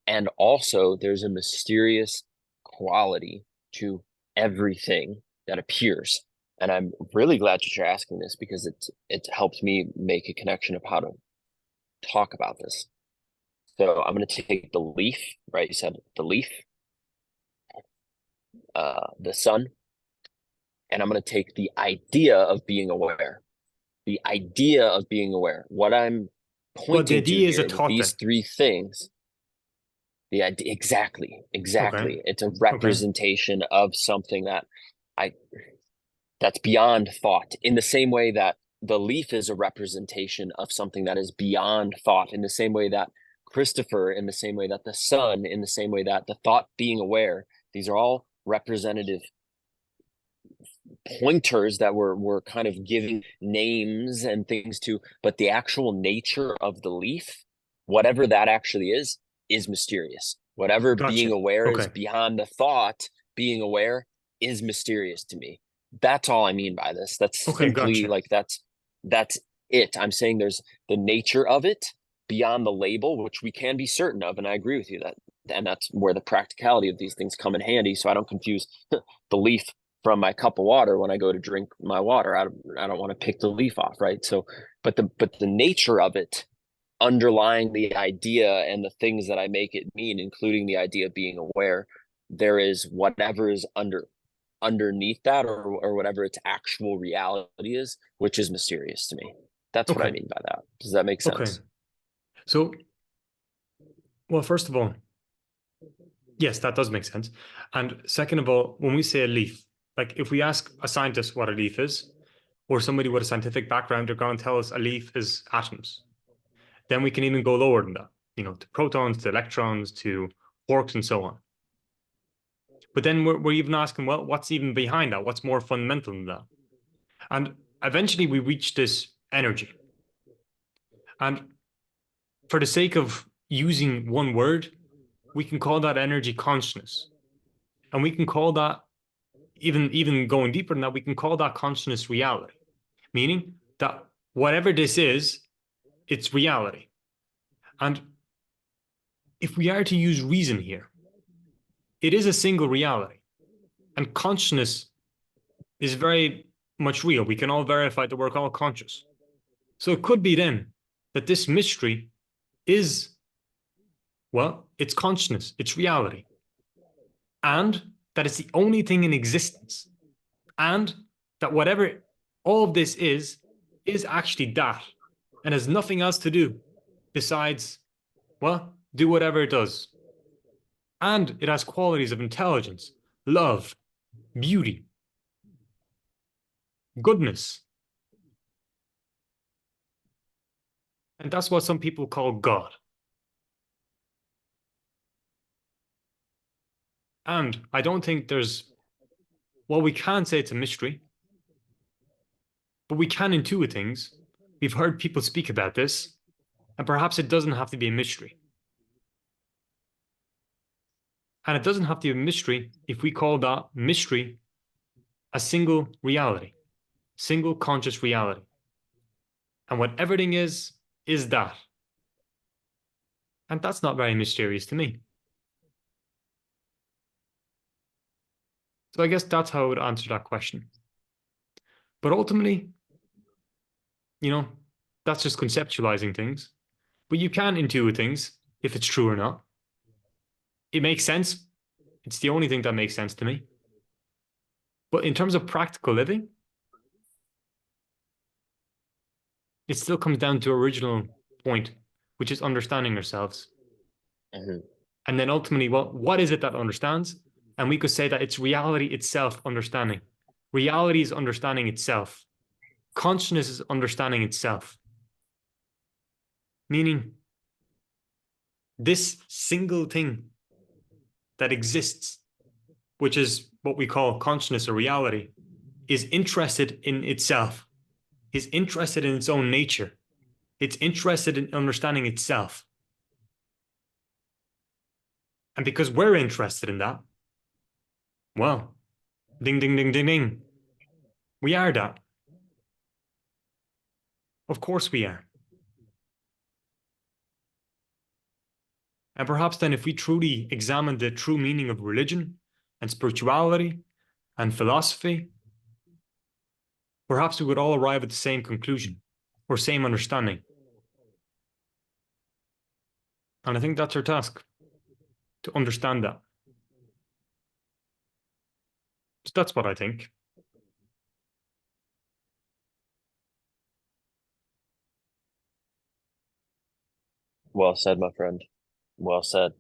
And also there's a mysterious quality to everything that appears. And I'm really glad that you're asking this, because it helps me make a connection of how to talk about this. So I'm going to take the leaf, right? You said the leaf, the sun, and I'm going to take the idea of being aware. The idea of being aware. What I'm But the pointing to idea is a here with thought these then. three things, the idea, exactly, Okay, exactly. It's a okay, representation of something I that's beyond thought, in the same way that the leaf is a representation of something that is beyond thought, in the same way that Christopher, in the same way that the sun, in the same way that the thought being aware, these are all representative pointers that we're kind of giving names and things to, but the actual nature of the leaf, whatever that actually is mysterious. Whatever being gotcha. aware is Okay, beyond the thought, being aware is mysterious to me. That's all I mean by this. That's okay, simply, gotcha. like, that's it. I'm saying there's the nature of it beyond the label, which we can be certain of, and I agree with you that, and that's where the practicality of these things come in handy, so I don't confuse the leaf from my cup of water when I go to drink my water. I don't want to pick the leaf off, right? So, but the nature of it, underlying the idea and the things that I make it mean, including the idea of being aware, there is whatever is underneath that, or whatever its actual reality is, which is mysterious to me. That's what I Okay, mean by that. Does that make okay. sense? So Well, first of all, yes, that does make sense. And second of all, when we say a leaf, like if we ask a scientist what a leaf is, or somebody with a scientific background, they're going to tell us a leaf is atoms. Then we can even go lower than that, to protons, to electrons, to quarks, and so on. But then we're even asking, well, what's even behind that? What's more fundamental than that? And eventually we reach this energy. And for the sake of using one word, we can call that energy consciousness. And we can call that, even going deeper than that, we can call that consciousness reality, meaning that whatever this is, it's reality. And if we are to use reason here, it is a single reality. And consciousness is very much real. We can all verify that we're all conscious. So it could be then that this mystery is, well, it's consciousness, it's reality. And that it's the only thing in existence. And that whatever all of this is actually that and has nothing else to do besides, well, do whatever it does. And it has qualities of intelligence, love, beauty, goodness. And that's what some people call God. And I don't think well, we can say it's a mystery, but we can intuit things. We've heard people speak about this, and perhaps it doesn't have to be a mystery. And it doesn't have to be a mystery if we call that mystery a single reality, single conscious reality. And what everything is that. And that's not very mysterious to me. So I guess that's how I would answer that question. But ultimately, that's just conceptualizing things. But you can intuit things if it's true or not. It makes sense. It's the only thing that makes sense to me. But in terms of practical living, it still comes down to original point, which is understanding ourselves. Mm-hmm. And then ultimately, well, what is it that understands? And we could say that it's reality itself understanding. Reality is understanding itself. Consciousness is understanding itself. Meaning, this single thing that exists, which is what we call consciousness or reality, is interested in itself, is interested in its own nature. It's interested in understanding itself. And because we're interested in that, well, ding, ding, ding, ding, ding. We are that. Of course we are. And perhaps then, if we truly examine the true meaning of religion and spirituality and philosophy, perhaps we would all arrive at the same conclusion or same understanding. And I think that's our task, to understand that. So that's what I think. Well said, my friend. Well said.